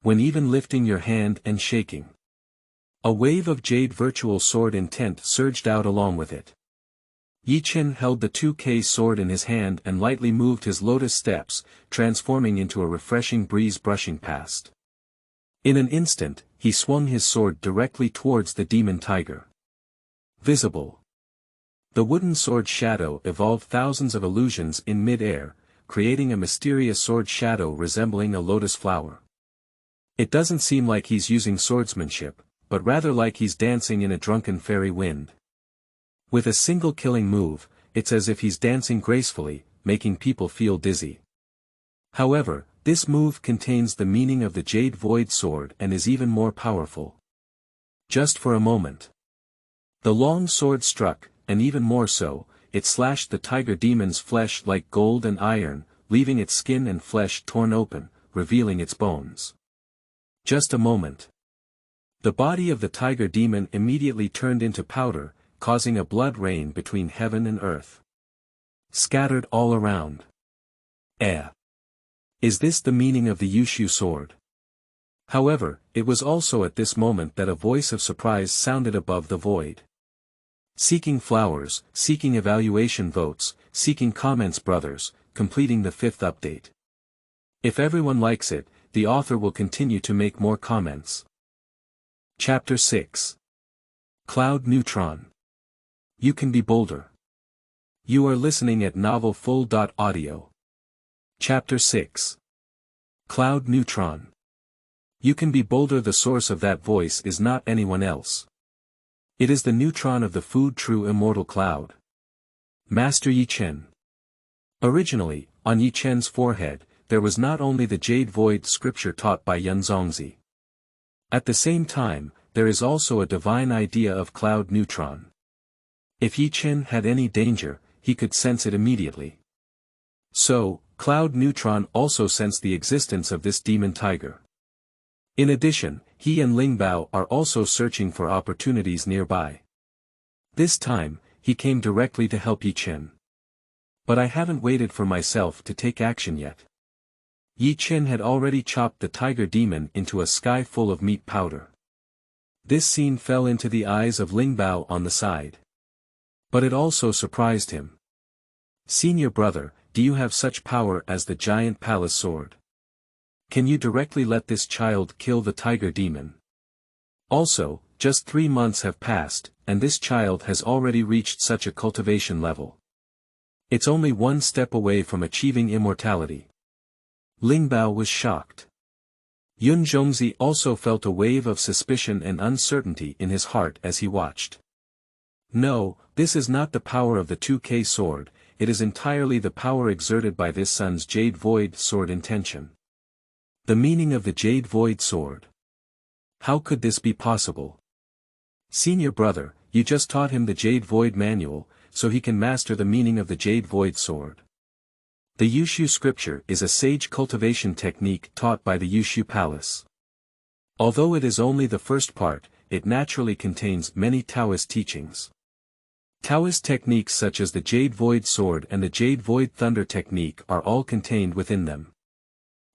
When even lifting your hand and shaking, a wave of jade virtual sword intent surged out along with it. Ye Chen held the 2K sword in his hand and lightly moved his lotus steps, transforming into a refreshing breeze brushing past. In an instant, he swung his sword directly towards the demon tiger. Visible. The wooden sword shadow evolved thousands of illusions in mid-air, creating a mysterious sword shadow resembling a lotus flower. It doesn't seem like he's using swordsmanship, but rather like he's dancing in a drunken fairy wind. With a single killing move, it's as if he's dancing gracefully, making people feel dizzy. However, this move contains the meaning of the Jade Void Sword and is even more powerful. Just for a moment. The long sword struck, and even more so, it slashed the tiger demon's flesh like gold and iron, leaving its skin and flesh torn open, revealing its bones. Just a moment. The body of the tiger demon immediately turned into powder, causing a blood rain between heaven and earth. Scattered all around. Is this the meaning of the Yushu sword? However, it was also at this moment that a voice of surprise sounded above the void. Seeking flowers, seeking evaluation votes, seeking comments brothers, completing the 5th update. If everyone likes it, the author will continue to make more comments. Chapter 6. Cloud Neutron. You can be bolder. You are listening at novelfull.audio. Chapter 6. Cloud Neutron. You can be bolder. The source of that voice is not anyone else. It is the neutron of the food true immortal cloud. Master Ye Chen. Originally, on Ye Chen's forehead, there was not only the Jade Void Scripture taught by Yunzhongzi. At the same time, there is also a divine idea of cloud neutron. If Ye Chen had any danger, he could sense it immediately. So, cloud neutron also sensed the existence of this demon tiger. In addition, he and Lingbao are also searching for opportunities nearby. This time, he came directly to help Ye Chen. But I haven't waited for myself to take action yet. Ye Chen had already chopped the tiger demon into a sky full of meat powder. This scene fell into the eyes of Lingbao on the side. But it also surprised him. Senior brother, do you have such power as the giant palace sword? Can you directly let this child kill the tiger demon? Also, just 3 months have passed, and this child has already reached such a cultivation level. It's only one step away from achieving immortality. Lingbao was shocked. Yunzhongzi also felt a wave of suspicion and uncertainty in his heart as he watched. No, this is not the power of the 2K sword, it is entirely the power exerted by this son's Jade Void sword intention. The meaning of the Jade Void sword. How could this be possible? Senior brother, you just taught him the Jade Void manual, so he can master the meaning of the Jade Void sword. The Yushu scripture is a sage cultivation technique taught by the Yushu Palace. Although it is only the first part, it naturally contains many Taoist teachings. Taoist techniques such as the Jade Void sword and the Jade Void thunder technique are all contained within them.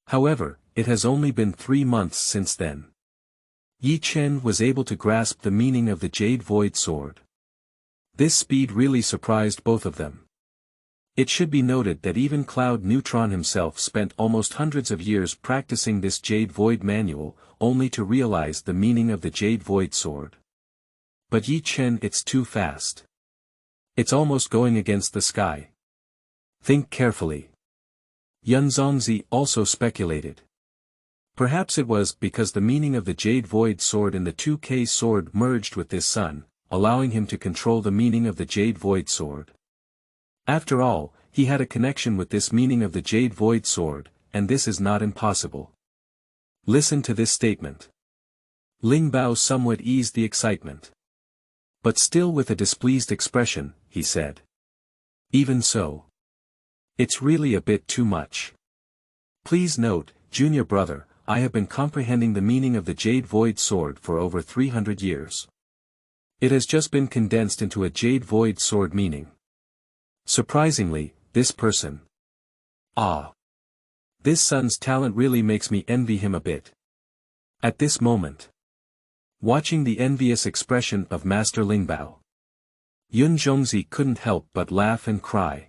However, it has only been 3 months since then. Ye Chen was able to grasp the meaning of the Jade Void sword. This speed really surprised both of them. It should be noted that even Cloud Neutron himself spent almost hundreds of years practicing this Jade Void manual, only to realize the meaning of the Jade Void sword. But Ye Chen, it's too fast. It's almost going against the sky. Think carefully. Yunzhongzi also speculated. Perhaps it was because the meaning of the Jade Void sword in the 2K sword merged with this sun, allowing him to control the meaning of the Jade Void sword. After all, he had a connection with this meaning of the Jade Void sword, and this is not impossible. Listen to this statement. Ling Bao somewhat eased the excitement. But still with a displeased expression, he said. Even so. It's really a bit too much. Please note, junior brother, I have been comprehending the meaning of the Jade Void sword for over 300 years. It has just been condensed into a Jade Void sword meaning. Surprisingly, this person. This son's talent really makes me envy him a bit. At this moment. Watching the envious expression of Master Ling Bao. Yunzhongzi couldn't help but laugh and cry.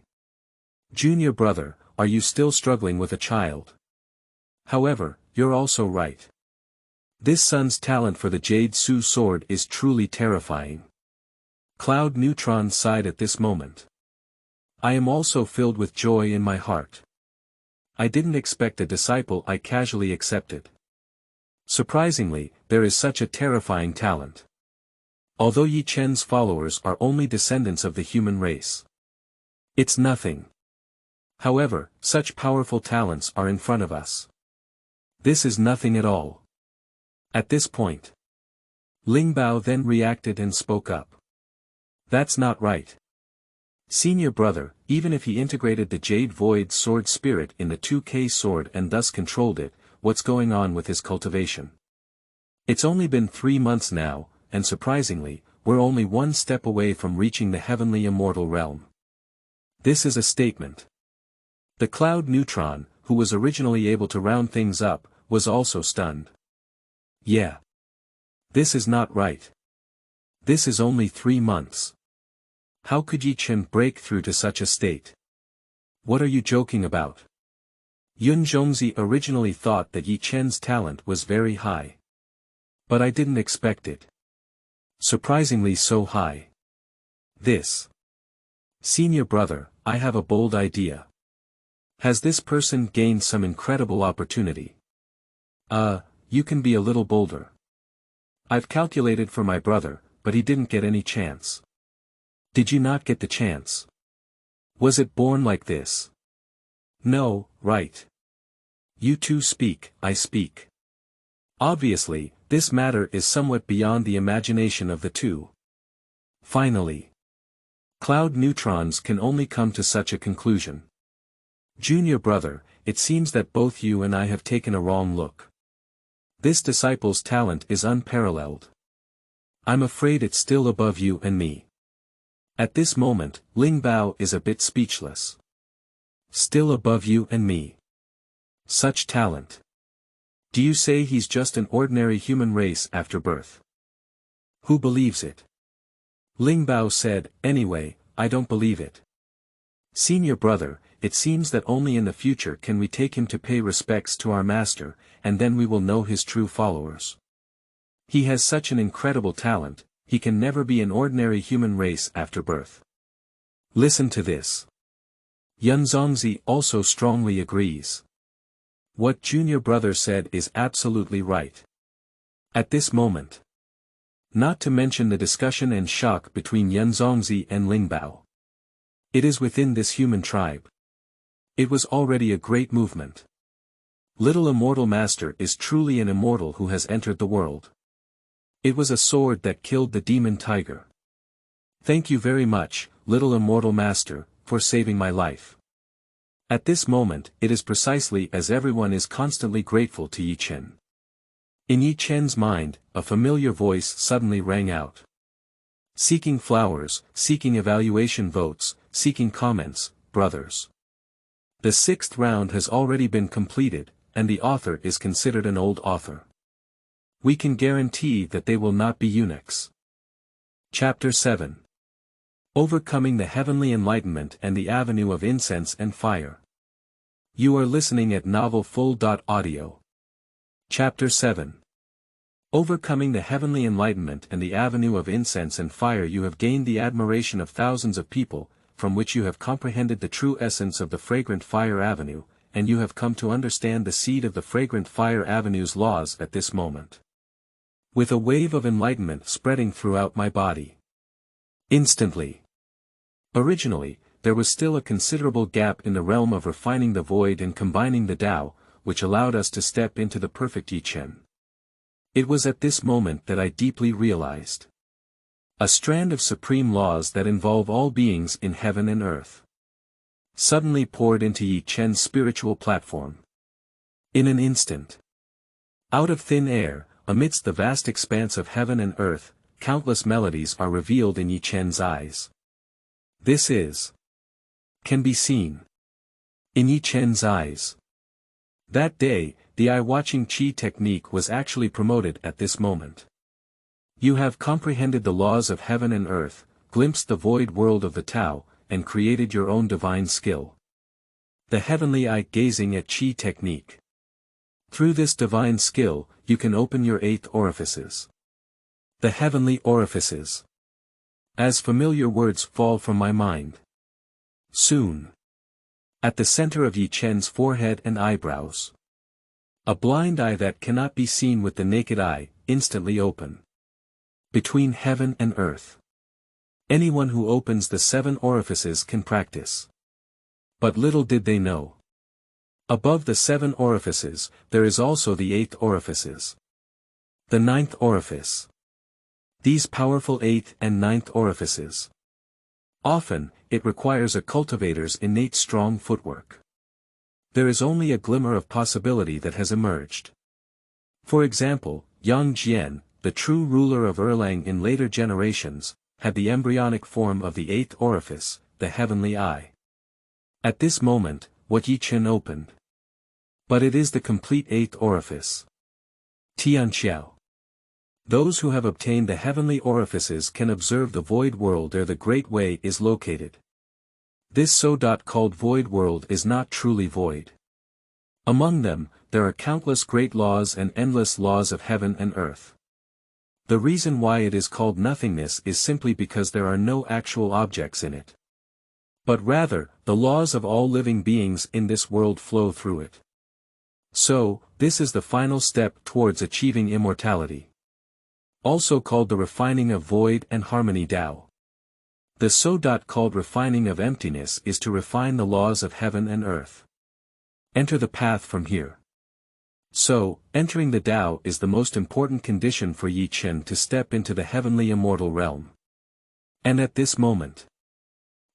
Junior brother, are you still struggling with a child? However, you're also right. This son's talent for the Jade Su sword is truly terrifying. Cloud Neutron sighed at this moment. I am also filled with joy in my heart. I didn't expect a disciple I casually accepted. Surprisingly, there is such a terrifying talent. Although Ye Chen's followers are only descendants of the human race. It's nothing. However, such powerful talents are in front of us. This is nothing at all. At this point. Ling Bao then reacted and spoke up. That's not right. Senior brother, even if he integrated the Jade Void sword spirit in the 2K sword and thus controlled it, what's going on with his cultivation? It's only been 3 months now, and surprisingly, we're only one step away from reaching the heavenly immortal realm. This is a statement. The Cloud Neutron, who was originally able to round things up, was also stunned. Yeah. This is not right. This is only 3 months. How could Ye Chen break through to such a state? What are you joking about? Yunzhongzi originally thought that Ye Chen's talent was very high. But I didn't expect it. Surprisingly so high. This. Senior brother, I have a bold idea. Has this person gained some incredible opportunity? You can be a little bolder. I've calculated for my brother, but he didn't get any chance. Did you not get the chance? Was it born like this? No, right. You two speak, I speak. Obviously, this matter is somewhat beyond the imagination of the two. Finally. Cloud neutrons can only come to such a conclusion. Junior brother, it seems that both you and I have taken a wrong look. This disciple's talent is unparalleled. I'm afraid it's still above you and me. At this moment, Ling Bao is a bit speechless. Still above you and me. Such talent. Do you say he's just an ordinary human race after birth? Who believes it? Ling Bao said, anyway, I don't believe it. Senior brother, it seems that only in the future can we take him to pay respects to our master, and then we will know his true followers. He has such an incredible talent, he can never be an ordinary human race after birth. Listen to this. Yunzhongzi also strongly agrees. What junior brother said is absolutely right. At this moment. Not to mention the discussion and shock between Yunzhongzi and Ling Bao. It is within this human tribe. It was already a great movement. Little Immortal Master is truly an immortal who has entered the world. It was a sword that killed the demon tiger. Thank you very much, Little Immortal Master, for saving my life. At this moment, it is precisely as everyone is constantly grateful to Ye Chen. In Ye Chen's mind, a familiar voice suddenly rang out. Seeking flowers, seeking evaluation votes, seeking comments, brothers. The 6th round has already been completed, and the author is considered an old author. We can guarantee that they will not be eunuchs. Chapter 7. Overcoming the Heavenly Enlightenment and the Avenue of Incense and Fire. You are listening at Novel Full.audio. Chapter 7. Overcoming the Heavenly Enlightenment and the Avenue of Incense and Fire. You have gained the admiration of thousands of people, from which you have comprehended the true essence of the Fragrant Fire Avenue, and you have come to understand the seed of the Fragrant Fire Avenue's laws at this moment. With a wave of enlightenment spreading throughout my body. Instantly. Originally, there was still a considerable gap in the realm of refining the void and combining the Tao, which allowed us to step into the perfect Ye Chen. It was at this moment that I deeply realized a strand of supreme laws that involve all beings in heaven and earth suddenly poured into Ye Chen's spiritual platform. In an instant. Out of thin air, amidst the vast expanse of heaven and earth, countless melodies are revealed in Ye Chen's eyes. This can be seen in Ye Chen's eyes. That day, the eye-watching Qi technique was actually promoted at this moment. You have comprehended the laws of heaven and earth, glimpsed the void world of the Tao, and created your own divine skill. The heavenly eye gazing at Qi technique. Through this divine skill, you can open your 8 orifices. The heavenly orifices. As familiar words fall from my mind. Soon. At the center of Ye Chen's forehead and eyebrows. A blind eye that cannot be seen with the naked eye, instantly open. Between heaven and earth. Anyone who opens the 7 orifices can practice. But little did they know. Above the 7 orifices, there is also the 8 orifices. The 9th orifice. These powerful 8th and 9th orifices. Often, it requires a cultivator's innate strong footwork. There is only a glimmer of possibility that has emerged. For example, Yang Jian, the true ruler of Erlang in later generations, had the embryonic form of the 8th orifice, the heavenly eye. At this moment, what Ye Chen opened. But it is the complete 8th orifice. Tianqiao. Those who have obtained the heavenly orifices can observe the void world where the Great Way is located. This so-called void world is not truly void. Among them, there are countless great laws and endless laws of heaven and earth. The reason why it is called nothingness is simply because there are no actual objects in it. But rather, the laws of all living beings in this world flow through it. So, this is the final step towards achieving immortality. Also called the refining of void and harmony Tao. The so-called refining of emptiness is to refine the laws of heaven and earth. Enter the path from here. So, entering the Tao is the most important condition for Ye Chen to step into the heavenly immortal realm. And at this moment,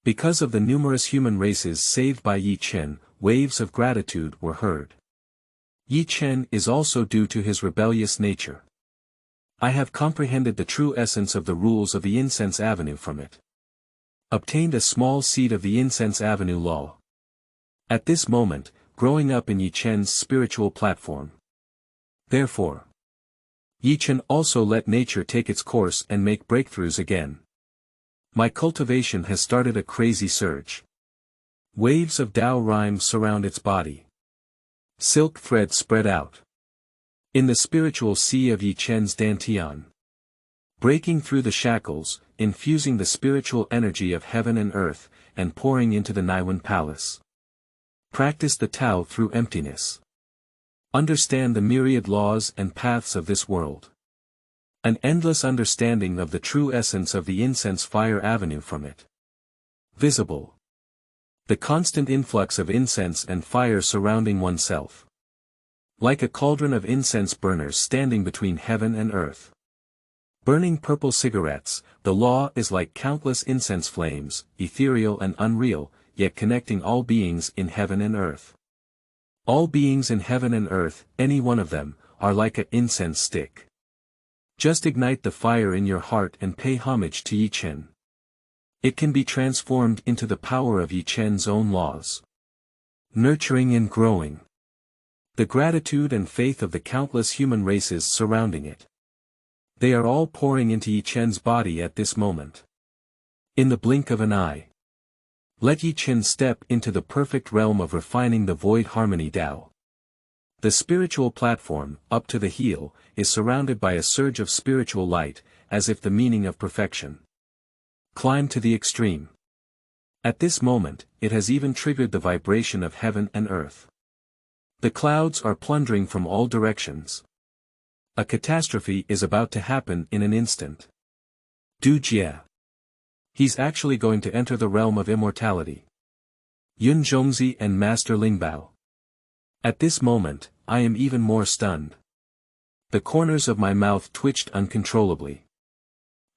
because of the numerous human races saved by Ye Chen, waves of gratitude were heard. Ye Chen is also due to his rebellious nature. I have comprehended the true essence of the rules of the Incense Avenue from it. Obtained a small seed of the Incense Avenue law. At this moment, growing up in Ye Chen's spiritual platform. Therefore, Ye Chen also let nature take its course and make breakthroughs again. My cultivation has started a crazy surge. Waves of Tao rhymes surround its body. Silk threads spread out. In the spiritual sea of Ye Chen's Dantian. Breaking through the shackles, infusing the spiritual energy of heaven and earth, and pouring into the Naiwan Palace. Practice the Tao through emptiness. Understand the myriad laws and paths of this world. An endless understanding of the true essence of the incense fire avenue from it. Visible. The constant influx of incense and fire surrounding oneself. Like a cauldron of incense burners standing between heaven and earth. Burning purple cigarettes, the law is like countless incense flames, ethereal and unreal, yet connecting all beings in heaven and earth. All beings in heaven and earth, any one of them, are like an incense stick. Just ignite the fire in your heart and pay homage to Ye Chen. It can be transformed into the power of Ye Chen's own laws. Nurturing and growing. The gratitude and faith of the countless human races surrounding it. They are all pouring into Ye Chen's body at this moment. In the blink of an eye. Let Ye Chen step into the perfect realm of refining the void harmony Dao. The spiritual platform, up to the heel, is surrounded by a surge of spiritual light, as if the meaning of perfection. Climb to the extreme. At this moment, it has even triggered the vibration of heaven and earth. The clouds are plundering from all directions. A catastrophe is about to happen in an instant. Du Jie. He's actually going to enter the realm of immortality. Yunzhongzi and Master Lingbao. At this moment, I am even more stunned. The corners of my mouth twitched uncontrollably.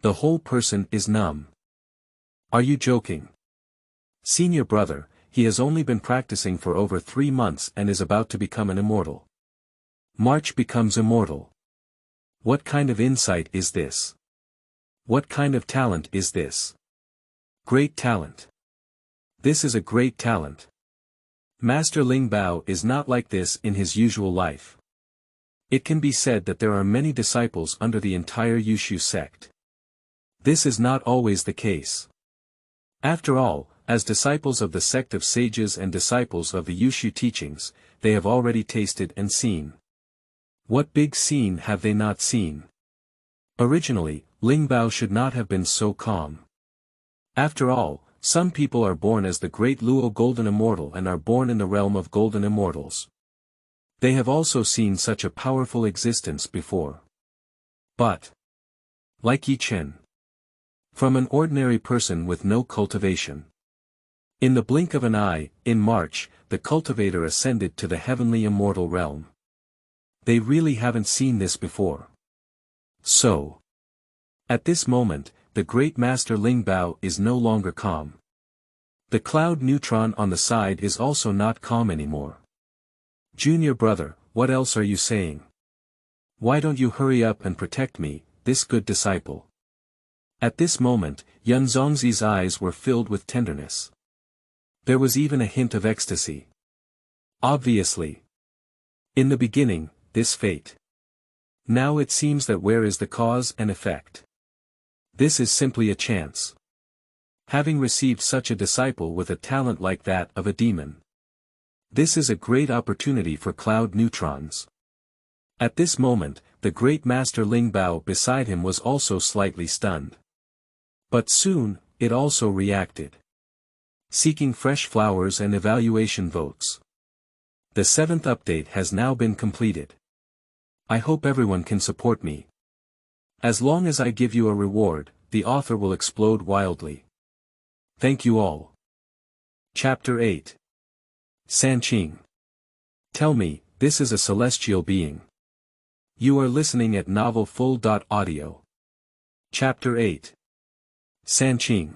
The whole person is numb. Are you joking? Senior brother, he has only been practicing for over 3 months and is about to become an immortal. March becomes immortal. What kind of insight is this? What kind of talent is this? Great talent. This is a great talent. Master Lingbao is not like this in his usual life. It can be said that there are many disciples under the entire Yushu sect. This is not always the case. After all, as disciples of the sect of sages and disciples of the Yushu teachings, they have already tasted and seen. What big scene have they not seen? Originally, Lingbao should not have been so calm. After all, some people are born as the great Luo Golden Immortal and are born in the realm of Golden Immortals. They have also seen such a powerful existence before. But, like Ye Chen, from an ordinary person with no cultivation. In the blink of an eye, in March, the cultivator ascended to the heavenly immortal realm. They really haven't seen this before. So, at this moment, the great Master Lingbao is no longer calm. The cloud Neutron on the side is also not calm anymore. Junior brother, what else are you saying? Why don't you hurry up and protect me, this good disciple? At this moment, Yunzhongzi's eyes were filled with tenderness. There was even a hint of ecstasy. Obviously. In the beginning, this fate. Now it seems that where is the cause and effect? This is simply a chance. Having received such a disciple with a talent like that of a demon. This is a great opportunity for cloud neutrons. At this moment, the great Master Lingbao beside him was also slightly stunned. But soon, it also reacted. Seeking fresh flowers and evaluation votes. The 7th update has now been completed. I hope everyone can support me. As long as I give you a reward, the author will explode wildly. Thank you all. Chapter 8. Sanqing. Tell me, this is a celestial being. You are listening at novelfull.audio. Chapter 8. Sanqing.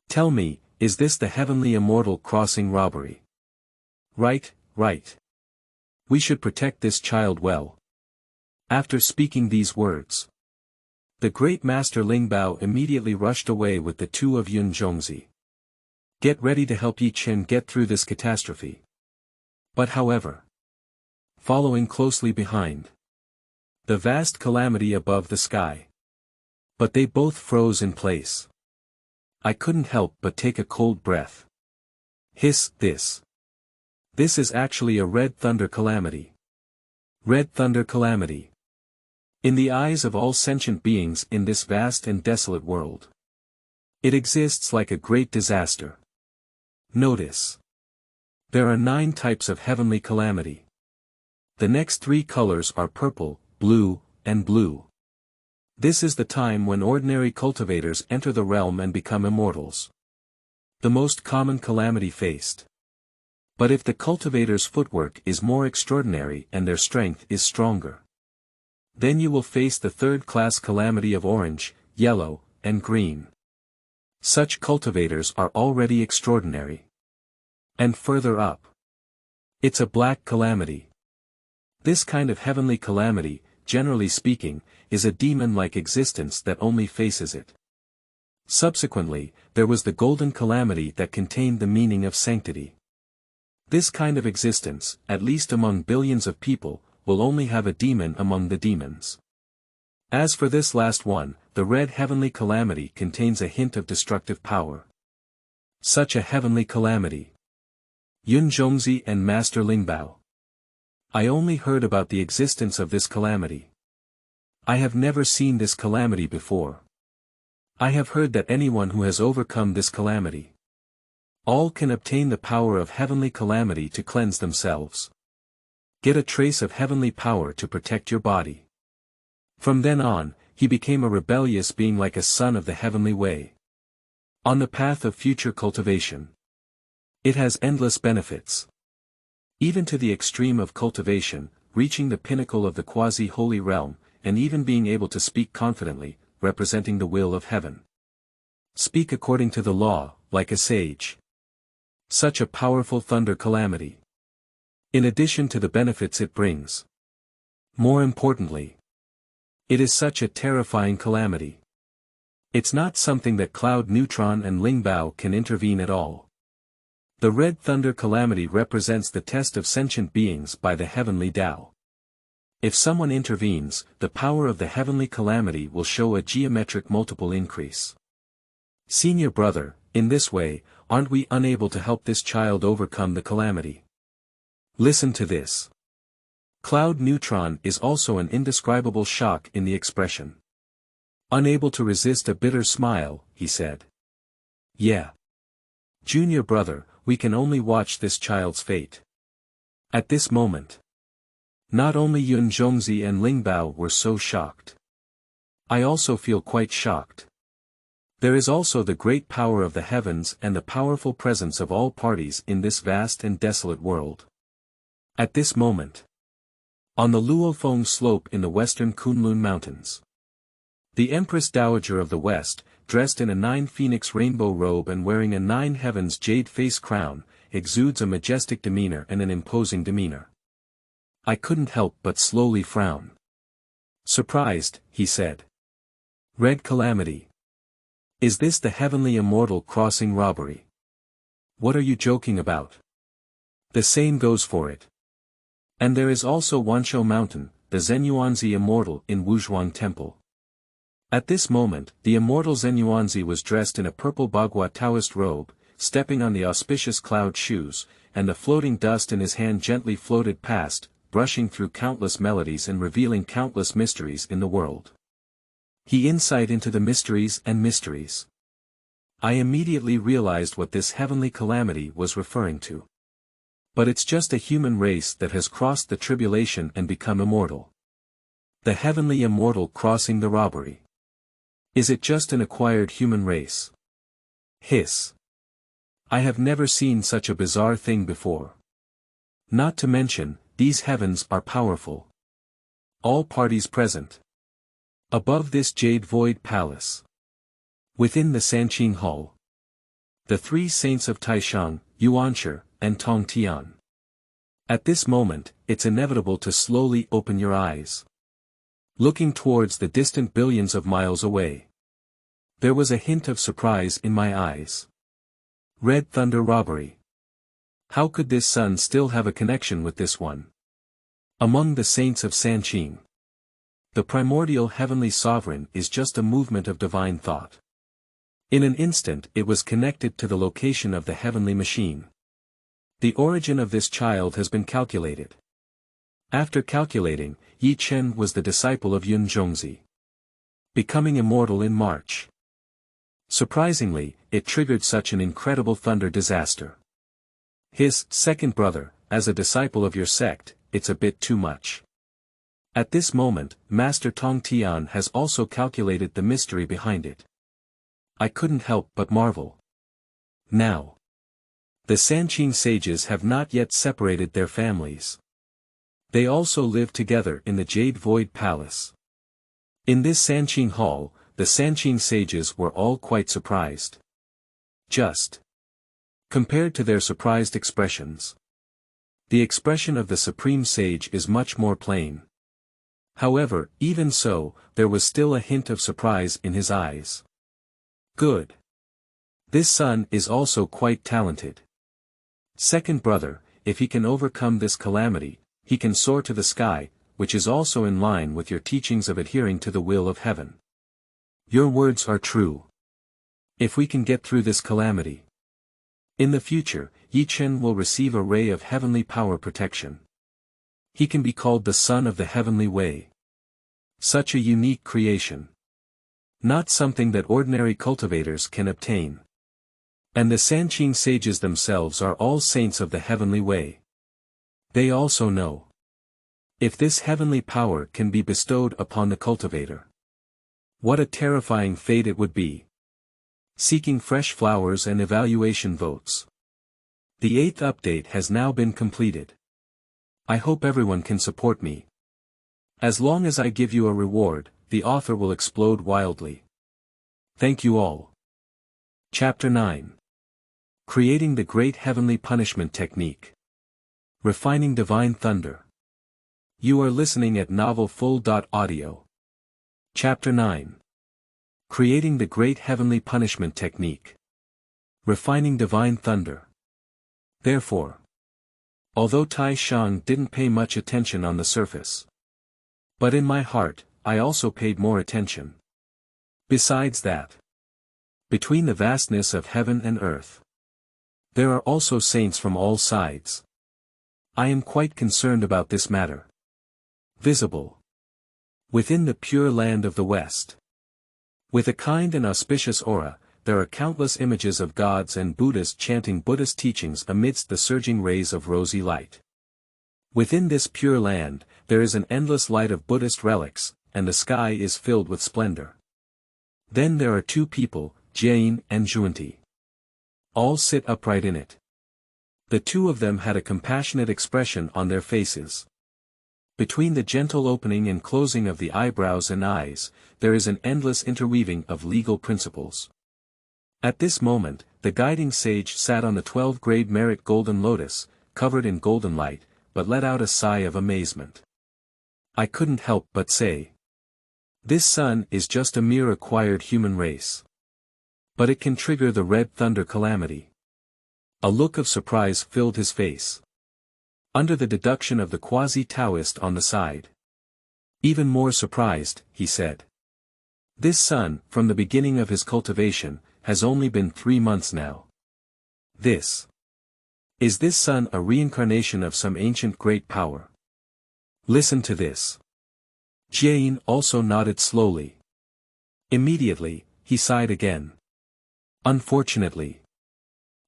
Tell me, is this the heavenly immortal crossing robbery? Right, right. We should protect this child well. After speaking these words, the great Master Lingbao immediately rushed away with the 2 of Yunzhongzi. Get ready to help Ye Chen get through this catastrophe. But however, following closely behind, the vast calamity above the sky. But they both froze in place. I couldn't help but take a cold breath. Hiss, this. This is actually a red thunder calamity. Red thunder calamity. In the eyes of all sentient beings in this vast and desolate world, it exists like a great disaster. Notice. There are 9 types of heavenly calamity. The next 3 colors are purple, blue, and blue. This is the time when ordinary cultivators enter the realm and become immortals. The most common calamity faced. But if the cultivator's footwork is more extraordinary and their strength is stronger, then you will face the 3rd-class calamity of orange, yellow, and green. Such cultivators are already extraordinary. And further up, it's a black calamity. This kind of heavenly calamity, generally speaking, is a demon-like existence that only faces it. Subsequently, there was the golden calamity that contained the meaning of sanctity. This kind of existence, at least among billions of people, will only have a demon among the demons. As for this last one, the red heavenly calamity contains a hint of destructive power. Such a heavenly calamity. Yunzhongzi and Master Lingbao. I only heard about the existence of this calamity. I have never seen this calamity before. I have heard that anyone who has overcome this calamity, all can obtain the power of heavenly calamity to cleanse themselves. Get a trace of heavenly power to protect your body. From then on, he became a rebellious being like a son of the heavenly way. On the path of future cultivation. It has endless benefits. Even to the extreme of cultivation, reaching the pinnacle of the quasi-holy realm, and even being able to speak confidently, representing the will of heaven. Speak according to the law, like a sage. Such a powerful thunder calamity. In addition to the benefits it brings. More importantly, it is such a terrifying calamity. It's not something that Cloud Neutron and Lingbao can intervene at all. The red thunder calamity represents the test of sentient beings by the heavenly Tao. If someone intervenes, the power of the heavenly calamity will show a geometric multiple increase. Senior brother, in this way, aren't we unable to help this child overcome the calamity? Listen to this. Cloud Neutron is also an indescribable shock in the expression. Unable to resist a bitter smile, he said. Yeah. Junior brother, we can only watch this child's fate. At this moment, not only Yunzhongzi and Lingbao were so shocked. I also feel quite shocked. There is also the great power of the heavens and the powerful presence of all parties in this vast and desolate world. At this moment, on the Luofeng slope in the western Kunlun Mountains, the Empress Dowager of the West, dressed in a 9-phoenix rainbow robe and wearing a 9-heavens jade face crown, exudes a majestic demeanor and an imposing demeanor. I couldn't help but slowly frown. Surprised, he said. Red calamity. Is this the heavenly immortal crossing robbery? What are you joking about? The same goes for it. And there is also Wanshou Mountain, the Zenyuanzi immortal in Wuzhuang Temple. At this moment, the immortal Zenyuanzi was dressed in a purple Bagua Taoist robe, stepping on the auspicious cloud shoes, and the floating dust in his hand gently floated past, brushing through countless melodies and revealing countless mysteries in the world. He insight into the mysteries and mysteries. I immediately realized what this heavenly calamity was referring to. But it's just a human race that has crossed the tribulation and become immortal. The heavenly immortal crossing the robbery. Is it just an acquired human race? Hiss. I have never seen such a bizarre thing before. Not to mention, these heavens are powerful. All parties present. Above this Jade Void Palace. Within the Sanqing Hall. The 3 saints of Taishang, Yuanshi, and Tongtian. At this moment, it's inevitable to slowly open your eyes. Looking towards the distant billions of miles away. There was a hint of surprise in my eyes. Red thunder robbery. How could this sun still have a connection with this one? Among the saints of Sanqing. The primordial heavenly sovereign is just a movement of divine thought. In an instant it was connected to the location of the heavenly machine. The origin of this child has been calculated. After calculating, Ye Chen was the disciple of Yunzhongzi. Becoming immortal in March. Surprisingly, it triggered such an incredible thunder disaster. His second brother, as a disciple of your sect, it's a bit too much. At this moment, Master Tongtian has also calculated the mystery behind it. I couldn't help but marvel. Now, the Sanqing sages have not yet separated their families. They also live together in the Jade Void Palace. In this Sanqing Hall, the Sanqing sages were all quite surprised. Just compared to their surprised expressions. The expression of the Supreme Sage is much more plain. However, even so, there was still a hint of surprise in his eyes. Good. This son is also quite talented. Second brother, if he can overcome this calamity, he can soar to the sky, which is also in line with your teachings of adhering to the will of heaven. Your words are true. If we can get through this calamity. In the future, Ye Chen will receive a ray of heavenly power protection. He can be called the son of the heavenly way. Such a unique creation. Not something that ordinary cultivators can obtain. And the Sanqing sages themselves are all saints of the heavenly way. They also know. If this heavenly power can be bestowed upon the cultivator. What a terrifying fate it would be. Seeking fresh flowers and evaluation votes. The 8th update has now been completed. I hope everyone can support me. As long as I give you a reward, the author will explode wildly. Thank you all. Chapter 9. Creating the Great Heavenly Punishment Technique. Refining Divine Thunder. You are listening at novelfull.audio. Chapter 9. Creating the Great Heavenly Punishment Technique. Refining Divine Thunder. Therefore. Although Tai Shang didn't pay much attention on the surface. But in my heart, I also paid more attention. Besides that. Between the vastness of heaven and earth. There are also saints from all sides. I am quite concerned about this matter. Visible. Within the pure land of the West. With a kind and auspicious aura, there are countless images of gods and Buddhas chanting Buddhist teachings amidst the surging rays of rosy light. Within this pure land, there is an endless light of Buddhist relics, and the sky is filled with splendor. Then there are two people, Jane and Zhuanti. All sit upright in it. The two of them had a compassionate expression on their faces. Between the gentle opening and closing of the eyebrows and eyes, there is an endless interweaving of legal principles. At this moment, the guiding sage sat on the 12-grade merit golden lotus, covered in golden light, but let out a sigh of amazement. I couldn't help but say. This sun is just a mere acquired human race. But it can trigger the red thunder calamity. A look of surprise filled his face. Under the deduction of the quasi-Taoist on the side. Even more surprised, he said. This sun, from the beginning of his cultivation, has only been 3 months now. Is this sun a reincarnation of some ancient great power? Listen to this. Jane also nodded slowly. Immediately, he sighed again. Unfortunately.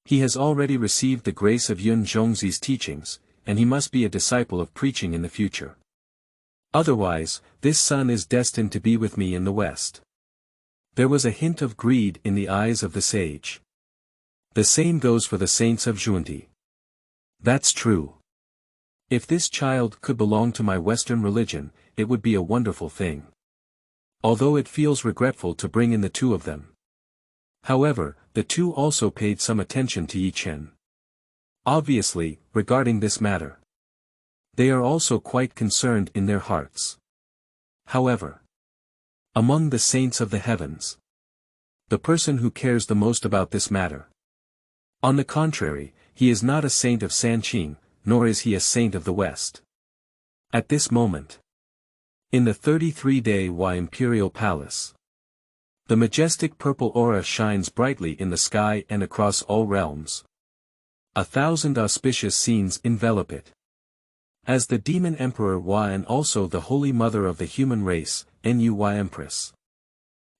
He has already received the grace of Yunzhongzi's teachings, and he must be a disciple of preaching in the future. Otherwise, this sun is destined to be with me in the West. There was a hint of greed in the eyes of the sage. The same goes for the saints of Zhuanti. That's true. If this child could belong to my Western religion, it would be a wonderful thing. Although it feels regretful to bring in the two of them. However, the two also paid some attention to Ye Chen. Obviously, regarding this matter. They are also quite concerned in their hearts. However, among the saints of the heavens, the person who cares the most about this matter. On the contrary, he is not a saint of Sanqing, nor is he a saint of the West. At this moment, in the 33-day Y Imperial Palace, the majestic purple aura shines brightly in the sky and across all realms. 1,000 auspicious scenes envelop it. As the demon emperor Wa and also the holy mother of the human race, Nu Empress.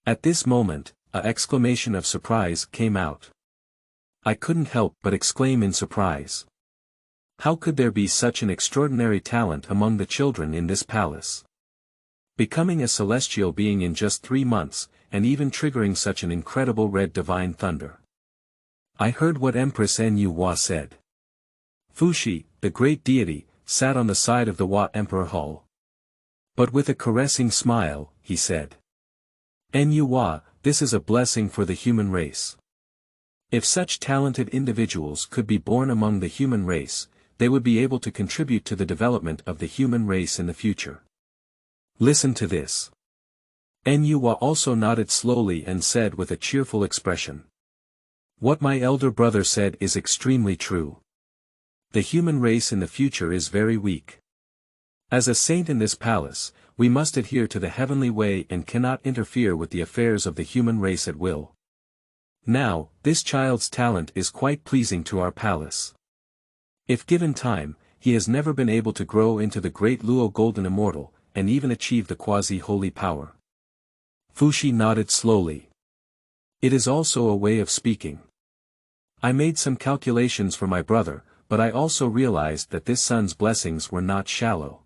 At this moment, an exclamation of surprise came out. I couldn't help but exclaim in surprise. How could there be such an extraordinary talent among the children in this palace? Becoming a celestial being in just 3 months, and even triggering such an incredible red divine thunder. I heard what Empress Nu Wa said. Fuxi, the great deity, sat on the side of the Wa Emperor Hall. But with a caressing smile, he said. Nu Wa, this is a blessing for the human race. If such talented individuals could be born among the human race, they would be able to contribute to the development of the human race in the future. Listen to this. Nu Wa also nodded slowly and said with a cheerful expression. What my elder brother said is extremely true. The human race in the future is very weak. As a saint in this palace, We must adhere to the heavenly way and cannot interfere with the affairs of the human race at will. Now, this child's talent is quite pleasing to our palace. If given time, he has never been able to grow into the great Luo Golden Immortal, and even achieve the quasi-holy power. Fuxi nodded slowly. It is also a way of speaking. I made some calculations for my brother, but I also realized that this son's blessings were not shallow.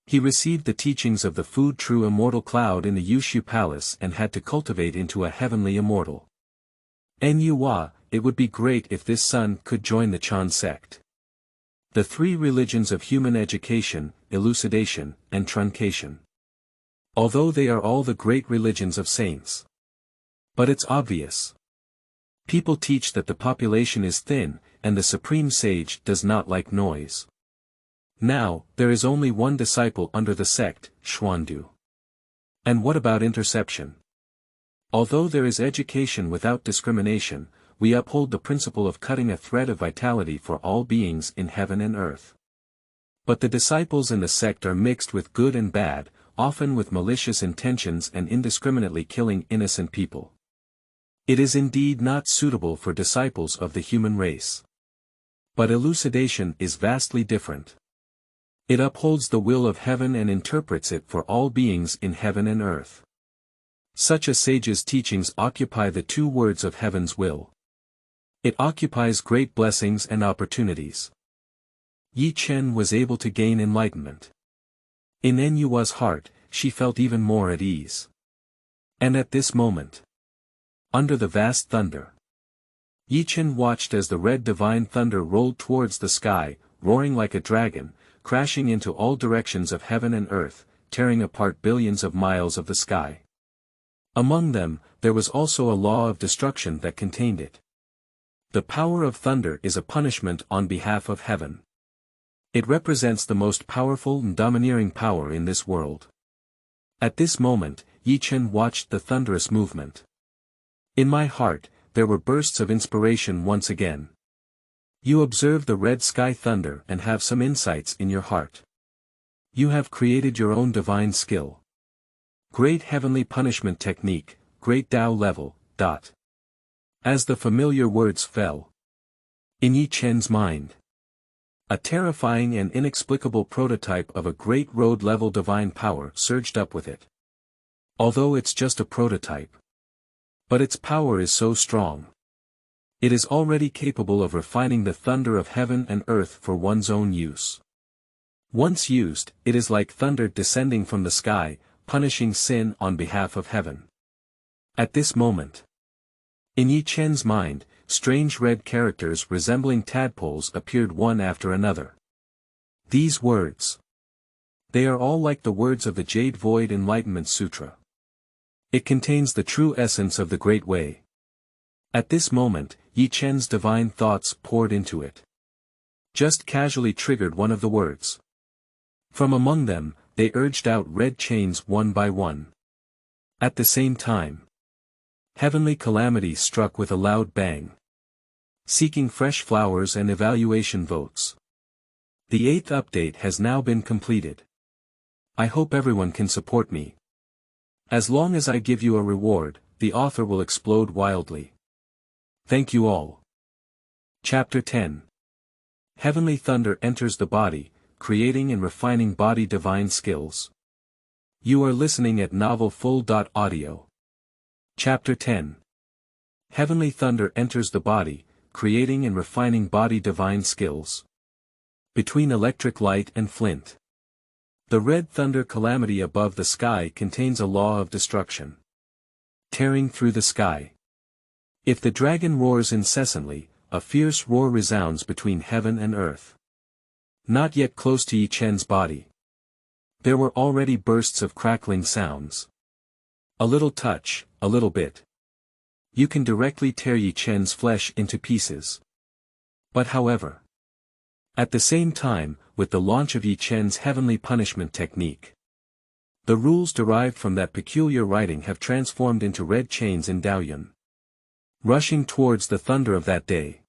He received the teachings of the Food True Immortal Cloud in the Yushu Palace and had to cultivate into a heavenly immortal. Nuwa, it would be great if this son could join the Chan sect. The three religions of human education, elucidation, and truncation. Although they are all the great religions of saints. But it's obvious. People teach that the population is thin, and the supreme sage does not like noise. Now, there is only one disciple under the sect, Xuandu. And what about interception? Although there is education without discrimination, we uphold the principle of cutting a thread of vitality for all beings in heaven and earth. But the disciples in the sect are mixed with good and bad, often with malicious intentions and indiscriminately killing innocent people. It is indeed not suitable for disciples of the human race. But elucidation is vastly different. It upholds the will of heaven and interprets it for all beings in heaven and earth. Such a sage's teachings occupy the two words of heaven's will. It occupies great blessings and opportunities. Ye Chen was able to gain enlightenment. In Nuwa's heart, she felt even more at ease. And at this moment, under the vast thunder, Ye Chen watched as the red divine thunder rolled towards the sky, roaring like a dragon, crashing into all directions of heaven and earth, tearing apart billions of miles of the sky. Among them, there was also a law of destruction that contained it. The power of thunder is a punishment on behalf of heaven. It represents the most powerful and domineering power in this world. At this moment, Ye Chen watched the thunderous movement. In my heart, there were bursts of inspiration once again. You observe the red sky thunder and have some insights in your heart. You have created your own divine skill. Great heavenly punishment technique, great Dao Level. As the familiar words fell in Ye Chen's mind, a terrifying and inexplicable prototype of a great road-level divine power surged up with it. Although it's just a prototype, but its power is so strong. It is already capable of refining the thunder of heaven and earth for one's own use. Once used, it is like thunder descending from the sky, punishing sin on behalf of heaven. At this moment, in Ye Chen's mind, strange red characters resembling tadpoles appeared one after another. These words. They are all like the words of the Jade Void Enlightenment Sutra. It contains the true essence of the Great Way. At this moment, Ye Chen's divine thoughts poured into it. Just casually triggered one of the words. From among them, they urged out red chains one by one. At the same time, heavenly calamity struck with a loud bang. Seeking fresh flowers and evaluation votes. The 8th update has now been completed. I hope everyone can support me. As long as I give you a reward, the author will explode wildly. Thank you all. Chapter 10. Heavenly thunder enters the body, creating and refining body divine skills. You are listening at novelfull.audio. Chapter 10. Heavenly thunder enters the body, creating and refining body divine skills. Between electric light and flint. The red thunder calamity above the sky contains a law of destruction. Tearing through the sky. If the dragon roars incessantly, a fierce roar resounds between heaven and earth. Not yet close to Ye Chen's body. There were already bursts of crackling sounds. A little touch, a little bit. You can directly tear Ye Chen's flesh into pieces. But however, at the same time, with the launch of Ye Chen's heavenly punishment technique, the rules derived from that peculiar writing have transformed into red chains in Daoyun. Rushing towards the thunder of that day.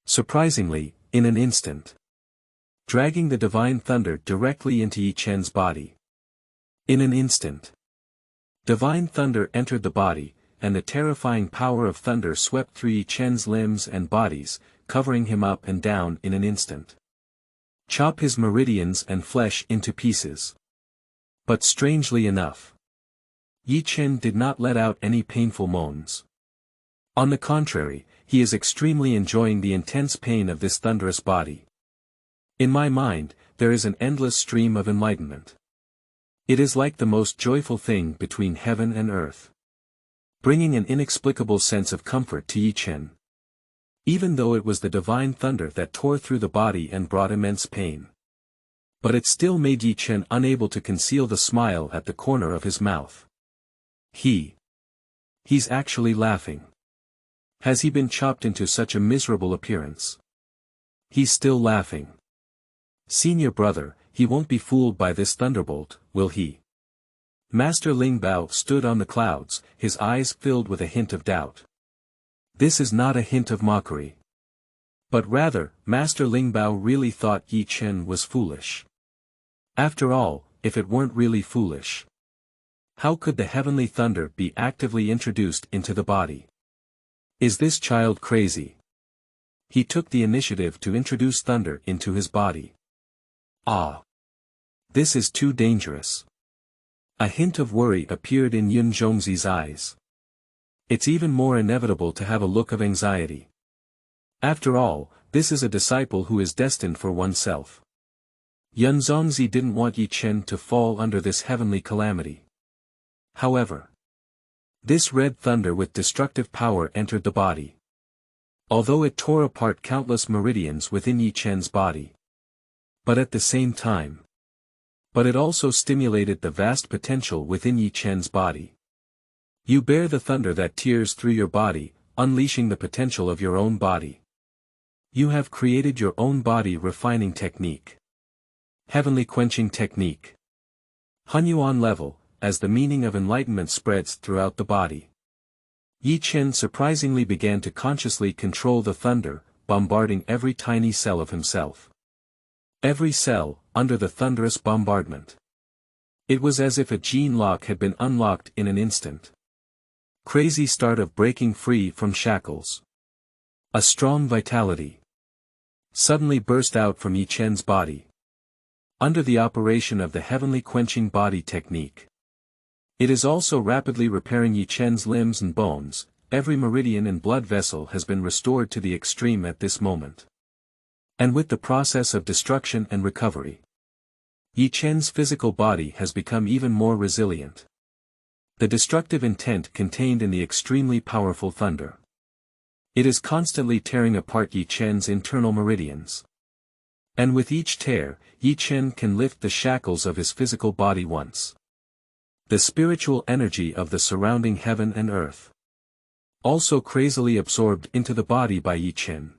Surprisingly, in an instant. Dragging the divine thunder directly into Ye Chen's body. In an instant, divine thunder entered the body, and the terrifying power of thunder swept through Ye Chen's limbs and bodies, covering him up and down in an instant. Chop his meridians and flesh into pieces. But strangely enough, Ye Chen did not let out any painful moans. On the contrary, he is extremely enjoying the intense pain of this thunderous body. In my mind, there is an endless stream of enlightenment. It is like the most joyful thing between heaven and earth, bringing an inexplicable sense of comfort to Ye Chen. Even though it was the divine thunder that tore through the body and brought immense pain. But it still made Ye Chen unable to conceal the smile at the corner of his mouth. He's actually laughing. Has he been chopped into such a miserable appearance? He's still laughing. Senior brother, he won't be fooled by this thunderbolt, will he? Master Ling Bao stood on the clouds, his eyes filled with a hint of doubt. This is not a hint of mockery. But rather, Master Ling Bao really thought Ye Chen was foolish. After all, if it weren't really foolish, how could the heavenly thunder be actively introduced into the body? Is this child crazy? He took the initiative to introduce thunder into his body. Ah! This is too dangerous. A hint of worry appeared in Yunzhongzi's eyes. It's even more inevitable to have a look of anxiety. After all, this is a disciple who is destined for oneself. Yunzhongzi didn't want Ye Chen to fall under this heavenly calamity. However, this red thunder with destructive power entered the body. Although it tore apart countless meridians within Ye Chen's body. But at the same time, it also stimulated the vast potential within Ye Chen's body. You bear the thunder that tears through your body, unleashing the potential of your own body. You have created your own body refining technique. Heavenly quenching technique. Honghuang level, as the meaning of enlightenment spreads throughout the body. Ye Chen surprisingly began to consciously control the thunder, bombarding every tiny cell of himself. Every cell, under the thunderous bombardment. It was as if a gene lock had been unlocked in an instant. Crazy start of breaking free from shackles. A strong vitality suddenly burst out from Ye Chen's body. Under the operation of the heavenly quenching body technique. It is also rapidly repairing Ye Chen's limbs and bones. Every meridian and blood vessel has been restored to the extreme at this moment. And with the process of destruction and recovery, Ye Chen's physical body has become even more resilient. The destructive intent contained in the extremely powerful thunder. It is constantly tearing apart Ye Chen's internal meridians. And with each tear, Ye Chen can lift the shackles of his physical body once. The spiritual energy of the surrounding heaven and earth. Also crazily absorbed into the body by Ye Chen.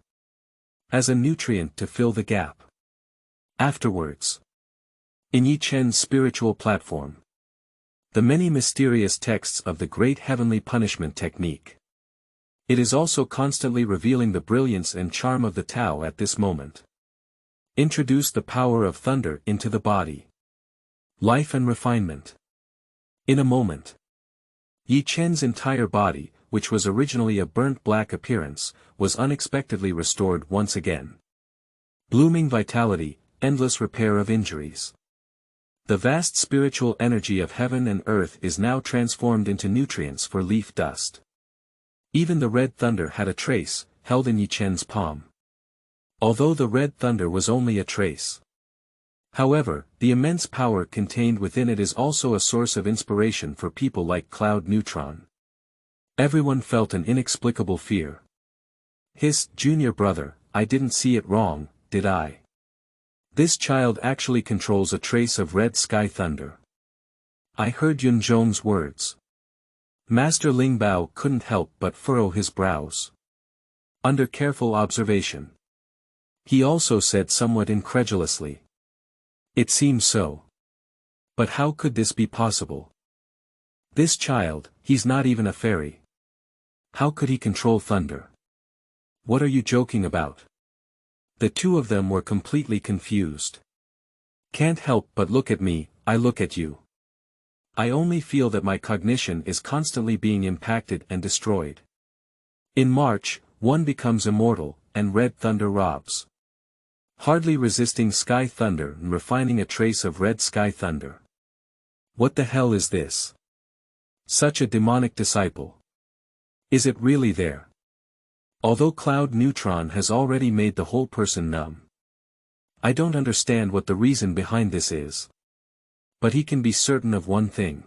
As a nutrient to fill the gap. Afterwards. In Ye Chen's spiritual platform. The many mysterious texts of the great heavenly punishment technique. It is also constantly revealing the brilliance and charm of the Tao at this moment. Introduce the power of thunder into the body. Life and refinement. In a moment. Ye Chen's entire body, which was originally a burnt black appearance, was unexpectedly restored once again. Blooming vitality, endless repair of injuries. The vast spiritual energy of heaven and earth is now transformed into nutrients for leaf dust. Even the red thunder had a trace, held in Ye Chen's palm. Although the red thunder was only a trace. However, the immense power contained within it is also a source of inspiration for people like Cloud Neutron. Everyone felt an inexplicable fear. His junior brother, I didn't see it wrong, did I? This child actually controls a trace of red sky thunder. I heard Yunzhong's words. Master Ling Bao couldn't help but furrow his brows. Under careful observation. He also said somewhat incredulously. It seems so. But how could this be possible? This child, he's not even a fairy. How could he control thunder? What are you joking about? The two of them were completely confused. Can't help but look at me, I look at you. I only feel that my cognition is constantly being impacted and destroyed. In March, one becomes immortal, and red thunder robs. Hardly resisting sky thunder and refining a trace of red sky thunder. What the hell is this? Such a demonic disciple. Is it really there? Although Cloud Neutron has already made the whole person numb. I don't understand what the reason behind this is. But he can be certain of one thing.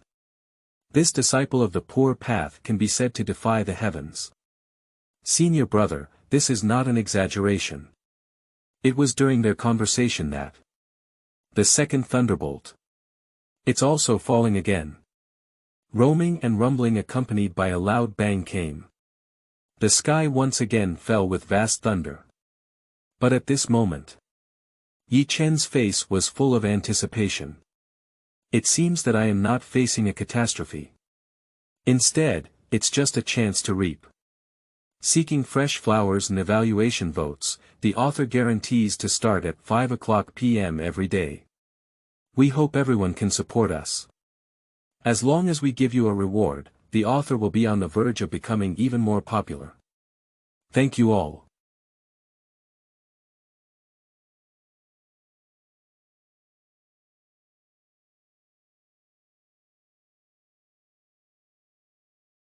This disciple of the poor path can be said to defy the heavens. Senior brother, this is not an exaggeration. It was during their conversation that the second thunderbolt. It's also falling again. Roaming and rumbling accompanied by a loud bang came. The sky once again fell with vast thunder. But at this moment, Ye Chen's face was full of anticipation. It seems that I am not facing a catastrophe. Instead, it's just a chance to reap. Seeking fresh flowers and evaluation votes, the author guarantees to start at 5 p.m. every day. We hope everyone can support us. As long as we give you a reward, the author will be on the verge of becoming even more popular. Thank you all.